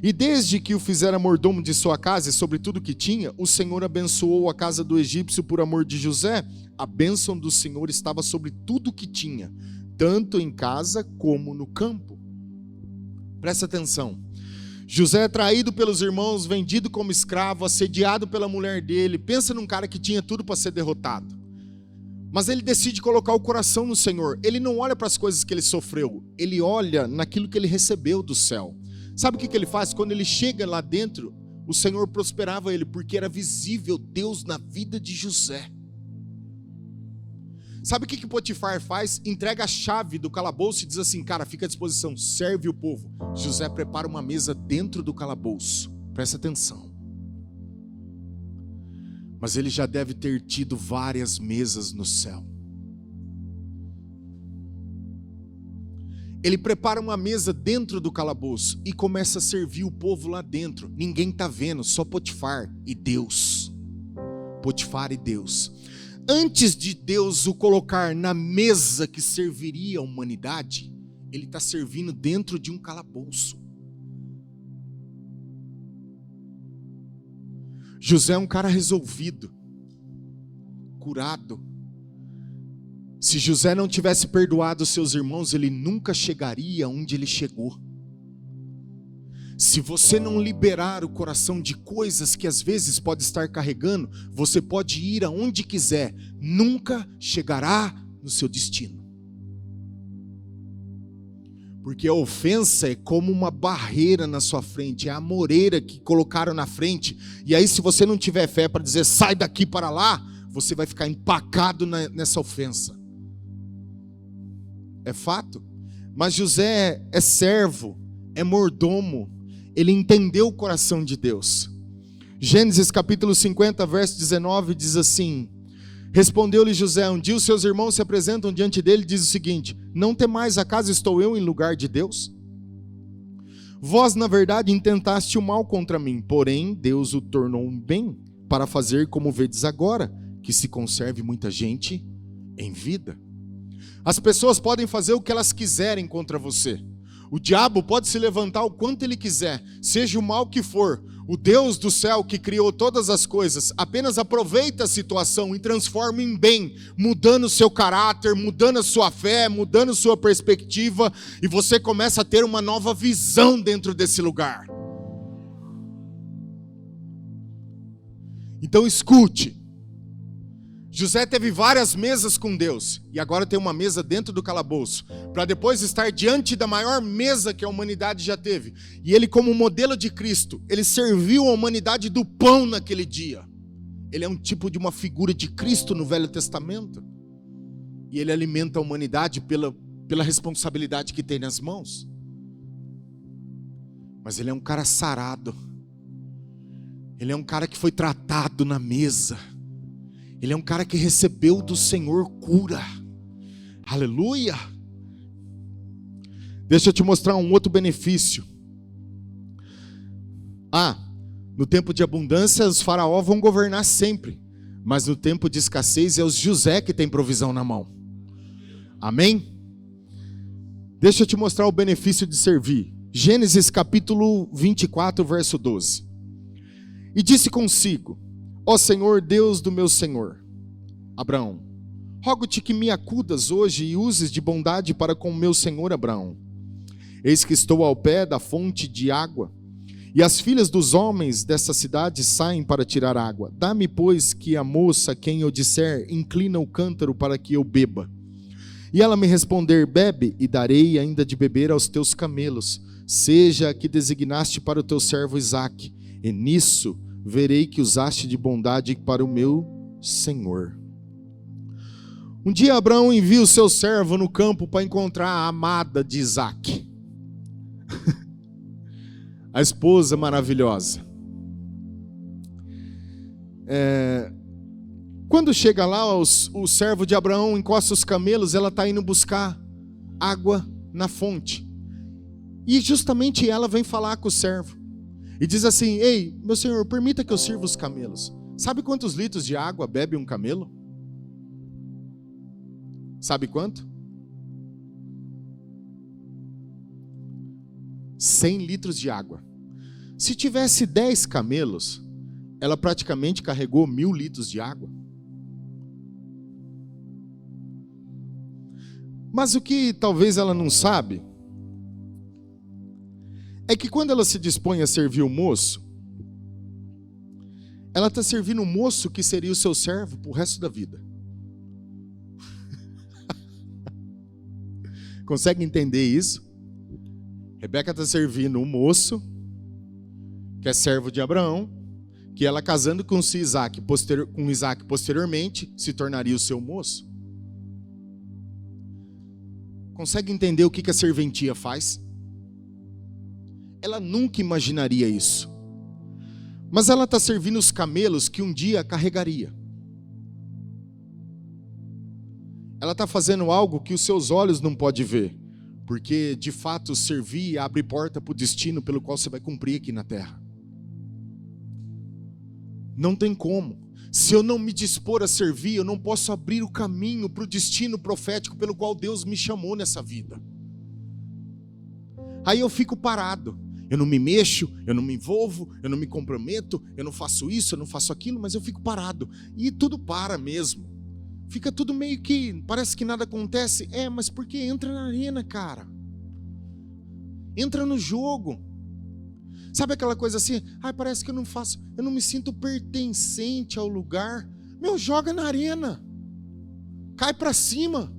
E desde que o fizera mordomo de sua casa e sobre tudo que tinha, o Senhor abençoou a casa do egípcio por amor de José. A bênção do Senhor estava sobre tudo que tinha, tanto em casa como no campo. Presta atenção. José é traído pelos irmãos, vendido como escravo, assediado pela mulher dele. Pensa num cara que tinha tudo para ser derrotado. Mas ele decide colocar o coração no Senhor. Ele não olha para as coisas que ele sofreu, ele olha naquilo que ele recebeu do céu. Sabe o que ele faz? Quando ele chega lá dentro, o Senhor prosperava ele, porque era visível Deus na vida de José. Sabe o que Potifar faz? Entrega a chave do calabouço e diz assim: cara, fica à disposição, serve o povo. José prepara uma mesa dentro do calabouço. Presta atenção. Mas ele já deve ter tido várias mesas no céu. Ele prepara uma mesa dentro do calabouço e começa a servir o povo lá dentro. Ninguém está vendo, só Potifar e Deus. Potifar e Deus. Antes de Deus o colocar na mesa que serviria a humanidade, ele está servindo dentro de um calabouço. José é um cara resolvido, curado. Se José não tivesse perdoado seus irmãos, ele nunca chegaria onde ele chegou. Se você não liberar o coração de coisas que às vezes pode estar carregando, você pode ir aonde quiser, nunca chegará no seu destino. Porque a ofensa é como uma barreira na sua frente, é a moreira que colocaram na frente, e aí se você não tiver fé para dizer sai daqui para lá, você vai ficar empacado nessa ofensa. É fato. Mas José é servo, é mordomo, ele entendeu o coração de Deus. Gênesis capítulo 50, verso 19 diz assim: respondeu-lhe José, um dia os seus irmãos se apresentam diante dele e diz o seguinte: não temais, acaso estou eu em lugar de Deus? Vós na verdade intentaste o mal contra mim, porém Deus o tornou um bem, para fazer como vedes agora, que se conserve muita gente em vida. As pessoas podem fazer o que elas quiserem contra você. O diabo pode se levantar o quanto ele quiser, seja o mal que for. O Deus do céu que criou todas as coisas apenas aproveita a situação e transforma em bem, mudando o seu caráter, mudando a sua fé, mudando a sua perspectiva, e você começa a ter uma nova visão dentro desse lugar. Então escute. José teve várias mesas com Deus, e agora tem uma mesa dentro do calabouço, para depois estar diante da maior mesa que a humanidade já teve. E ele, como modelo de Cristo, ele serviu a humanidade do pão naquele dia. Ele é um tipo de uma figura de Cristo no Velho Testamento, e ele alimenta a humanidade pela responsabilidade que tem nas mãos. Mas ele é um cara sarado, ele é um cara que foi tratado na mesa. Ele é um cara que recebeu do Senhor cura. Aleluia! Deixa eu te mostrar um outro benefício. No tempo de abundância, os faraós vão governar sempre. Mas no tempo de escassez, é os José que tem provisão na mão. Amém? Deixa eu te mostrar o benefício de servir. Gênesis capítulo 24, verso 12. E disse consigo: ó Senhor, Deus do meu Senhor Abraão, rogo-te que me acudas hoje e uses de bondade para com o meu senhor Abraão. Eis que estou ao pé da fonte de água, e as filhas dos homens dessa cidade saem para tirar água. Dá-me, pois, que a moça, quem eu disser, inclina o cântaro para que eu beba. E ela me responder: bebe, e darei ainda de beber aos teus camelos. Seja a que designaste para o teu servo Isaque, e nisso verei que usaste de bondade para o meu Senhor. Um dia Abraão envia o seu servo no campo para encontrar a amada de Isaac. A esposa maravilhosa. Quando chega lá, o servo de Abraão encosta os camelos, ela está indo buscar água na fonte. E justamente ela vem falar com o servo. E diz assim: ei, meu senhor, permita que eu sirva os camelos. Sabe quantos litros de água bebe um camelo? Sabe quanto? 100 litros de água. Se tivesse 10 camelos, ela praticamente carregou 1000 litros de água. Mas o que talvez ela não sabe é que quando ela se dispõe a servir o moço, ela está servindo o moço que seria o seu servo para o resto da vida. Consegue entender isso? Rebeca está servindo um moço que é servo de Abraão, que ela casando com Isaac posteriormente se tornaria o seu moço. Consegue entender o que a serventia faz? Ela nunca imaginaria isso. Mas ela está servindo os camelos que um dia carregaria. Ela está fazendo algo que os seus olhos não podem ver. Porque, de fato, servir abre porta para o destino pelo qual você vai cumprir aqui na terra. Não tem como. Se eu não me dispor a servir, eu não posso abrir o caminho para o destino profético pelo qual Deus me chamou nessa vida. Aí eu fico parado. Eu não me mexo, eu não me envolvo, eu não me comprometo, eu não faço isso, eu não faço aquilo, mas eu fico parado. E tudo para mesmo. Fica tudo meio que, parece que nada acontece. Mas porque entra na arena, cara. Entra no jogo. Sabe aquela coisa assim? Parece que eu não faço, eu não me sinto pertencente ao lugar. Joga na arena. Cai pra cima.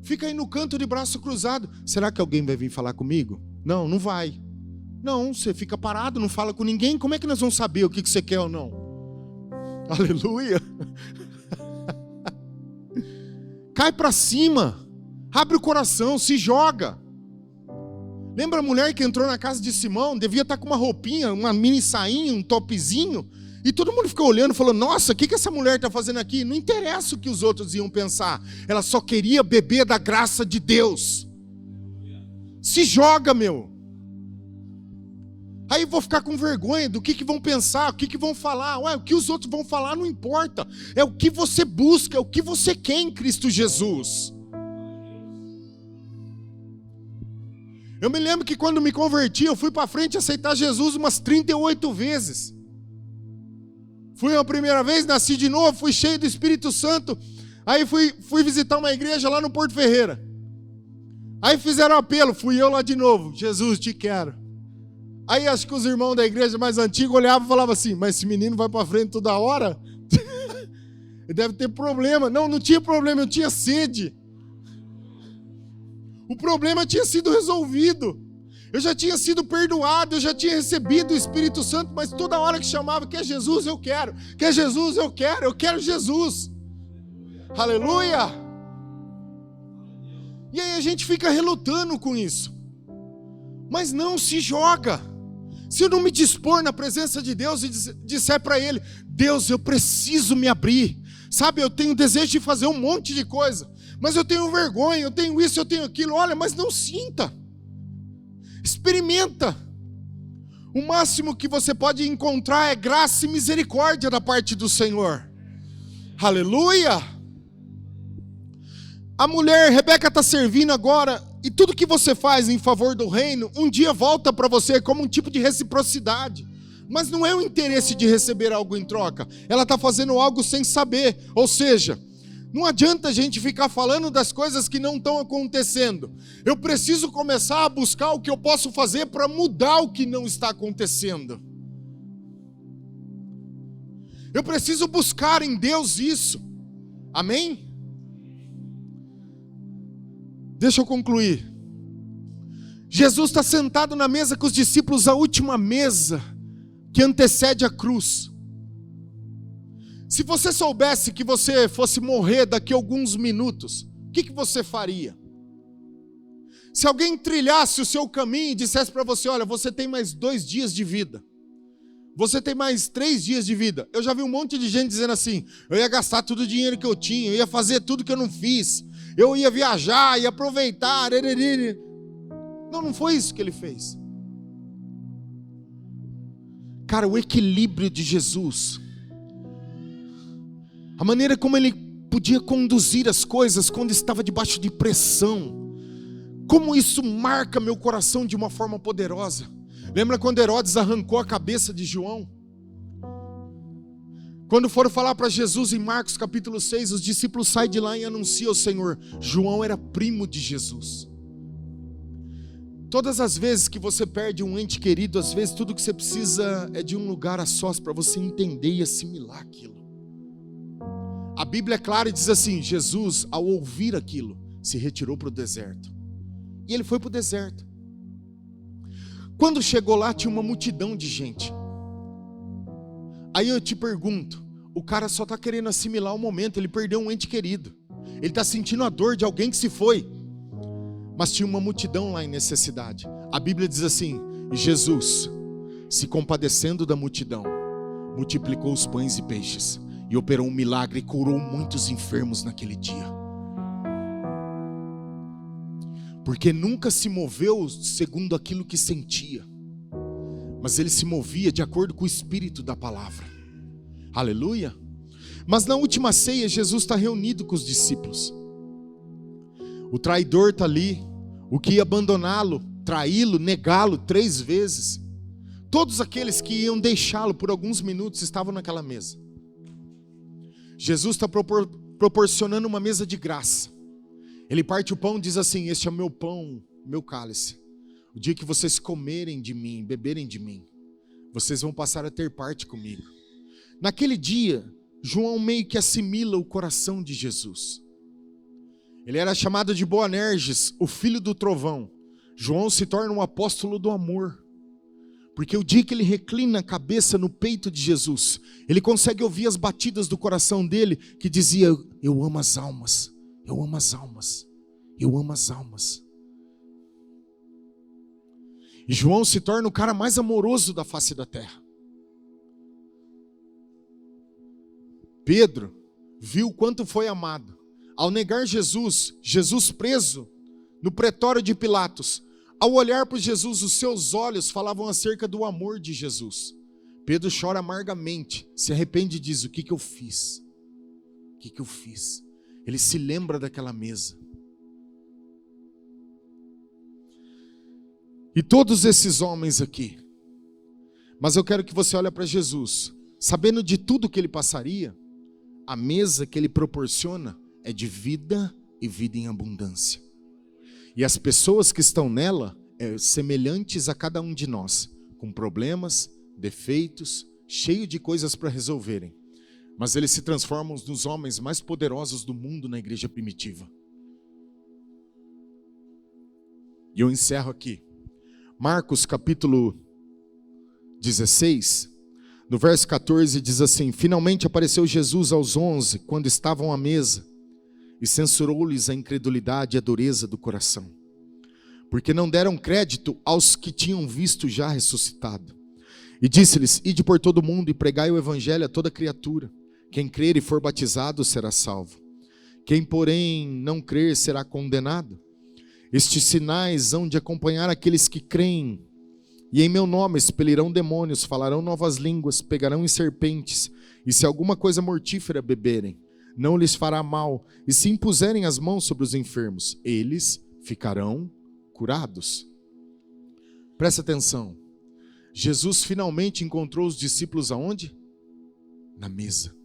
Fica aí no canto de braço cruzado. Será que alguém vai vir falar comigo? Não, não vai. Não, você fica parado, não fala com ninguém. Como é que nós vamos saber o que você quer ou não? Aleluia. Cai pra cima. Abre o coração, se joga. Lembra a mulher que entrou na casa de Simão? Devia estar com uma roupinha, uma mini sainha, um topzinho. E todo mundo ficou olhando e falou: nossa, o que essa mulher está fazendo aqui? Não interessa o que os outros iam pensar. Ela só queria beber da graça de Deus. Se joga, meu. Aí vou ficar com vergonha do que vão pensar, o que vão falar. O que os outros vão falar não importa. É o que você busca, é o que você quer em Cristo Jesus. Eu me lembro que quando me converti, eu fui para frente aceitar Jesus umas 38 vezes. Fui a primeira vez, nasci de novo, fui cheio do Espírito Santo. Aí fui visitar uma igreja lá no Porto Ferreira. Aí fizeram apelo, fui eu lá de novo. Jesus, te quero. Aí acho que os irmãos da igreja mais antiga olhavam e falavam assim: mas esse menino vai para frente toda hora? Ele deve ter problema. Não tinha problema, eu tinha sede. O problema tinha sido resolvido. Eu já tinha sido perdoado, eu já tinha recebido o Espírito Santo, mas toda hora que chamava: quer Jesus, eu quero. Quer Jesus, eu quero Jesus. Aleluia! E aí a gente fica relutando com isso. Mas não, se joga. Se eu não me dispor na presença de Deus e disser para Ele: Deus, eu preciso me abrir. Sabe, eu tenho desejo de fazer um monte de coisa, mas eu tenho vergonha, eu tenho isso, eu tenho aquilo. Olha, mas não sinta. Experimenta. O máximo que você pode encontrar é graça e misericórdia da parte do Senhor. Aleluia! A mulher, Rebeca está servindo agora, e tudo que você faz em favor do reino, um dia volta para você como um tipo de reciprocidade. Mas não é o interesse de receber algo em troca. Ela está fazendo algo sem saber. Ou seja, não adianta a gente ficar falando das coisas que não estão acontecendo. Eu preciso começar a buscar o que eu posso fazer para mudar o que não está acontecendo. Eu preciso buscar em Deus isso. Amém? Deixa eu concluir. Jesus está sentado na mesa com os discípulos, a última mesa que antecede a cruz. Se você soubesse que você fosse morrer daqui a alguns minutos, o que você faria? Se alguém trilhasse o seu caminho e dissesse para você, olha, você tem mais 2 dias de vida. Você tem mais 3 dias de vida. Eu já vi um monte de gente dizendo assim, eu ia gastar todo o dinheiro que eu tinha, eu ia fazer tudo que eu não fiz, eu ia viajar, ia aproveitar. Não foi isso que ele fez. Cara, o equilíbrio de Jesus, a maneira como ele podia conduzir as coisas quando estava debaixo de pressão, como isso marca meu coração de uma forma poderosa. Lembra quando Herodes arrancou a cabeça de João? Quando foram falar para Jesus em Marcos capítulo 6, os discípulos saem de lá e anunciam ao Senhor. João era primo de Jesus. Todas as vezes que você perde um ente querido, às vezes tudo que você precisa é de um lugar a sós para você entender e assimilar aquilo. A Bíblia é clara e diz assim, Jesus, ao ouvir aquilo, se retirou para o deserto. E ele foi para o deserto. Quando chegou lá, tinha uma multidão de gente. Aí eu te pergunto, o cara só está querendo assimilar o momento, ele perdeu um ente querido. Ele está sentindo a dor de alguém que se foi. Mas tinha uma multidão lá em necessidade. A Bíblia diz assim, Jesus, se compadecendo da multidão, multiplicou os pães e peixes, e operou um milagre e curou muitos enfermos naquele dia. Porque nunca se moveu segundo aquilo que sentia, mas ele se movia de acordo com o Espírito da palavra. Aleluia! Mas na última ceia, Jesus está reunido com os discípulos. O traidor está ali, o que ia abandoná-lo, traí-lo, negá-lo 3 vezes. Todos aqueles que iam deixá-lo por alguns minutos estavam naquela mesa. Jesus está proporcionando uma mesa de graça. Ele parte o pão e diz assim, este é o meu pão, meu cálice. O dia que vocês comerem de mim, beberem de mim, vocês vão passar a ter parte comigo. Naquele dia, João meio que assimila o coração de Jesus. Ele era chamado de Boanerges, o filho do trovão. João se torna um apóstolo do amor. Porque o dia que ele reclina a cabeça no peito de Jesus, ele consegue ouvir as batidas do coração dele, que dizia, eu amo as almas. Eu amo as almas, eu amo as almas. E João se torna o cara mais amoroso da face da terra. Pedro viu quanto foi amado. Ao negar Jesus, Jesus preso no pretório de Pilatos, ao olhar para Jesus, os seus olhos falavam acerca do amor de Jesus. Pedro chora amargamente, se arrepende e diz, o que eu fiz? O que eu fiz? Ele se lembra daquela mesa. E todos esses homens aqui. Mas eu quero que você olhe para Jesus. Sabendo de tudo que ele passaria, a mesa que ele proporciona é de vida e vida em abundância. E as pessoas que estão nela semelhantes a cada um de nós, com problemas, defeitos, cheio de coisas para resolverem. Mas eles se transformam nos homens mais poderosos do mundo na igreja primitiva. E eu encerro aqui. Marcos capítulo 16, no verso 14 diz assim, finalmente apareceu Jesus aos 11, quando estavam à mesa, e censurou-lhes a incredulidade e a dureza do coração, porque não deram crédito aos que tinham visto já ressuscitado. E disse-lhes, ide por todo o mundo e pregai o evangelho a toda criatura. Quem crer e for batizado será salvo. Quem, porém, não crer será condenado. Estes sinais hão de acompanhar aqueles que creem. E em meu nome expelirão demônios, falarão novas línguas, pegarão em serpentes. E se alguma coisa mortífera beberem, não lhes fará mal. E se impuserem as mãos sobre os enfermos, eles ficarão curados. Presta atenção. Jesus finalmente encontrou os discípulos aonde? Na mesa.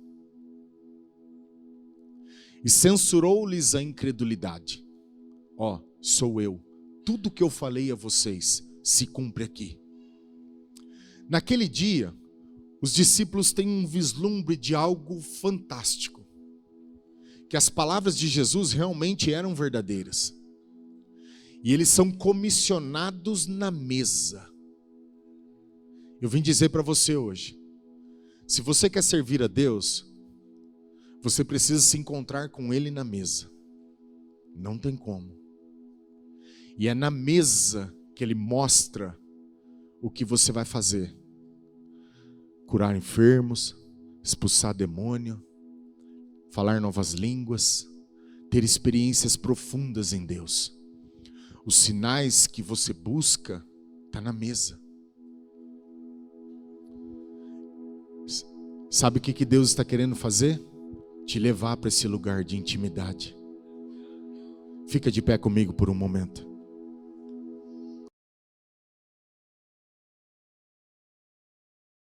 E censurou-lhes a incredulidade. Ó, sou eu. Tudo que eu falei a vocês se cumpre aqui. Naquele dia, os discípulos têm um vislumbre de algo fantástico. Que as palavras de Jesus realmente eram verdadeiras. E eles são comissionados na mesa. Eu vim dizer para você hoje, se você quer servir a Deus, Você precisa se encontrar com Ele na mesa. Não tem como. E é na mesa que Ele mostra o que você vai fazer. Curar enfermos, expulsar demônio, falar novas línguas, ter experiências profundas em Deus. Os sinais que você busca estão na mesa. Sabe o que Deus está querendo fazer? Te levar para esse lugar de intimidade. Fica de pé comigo por um momento.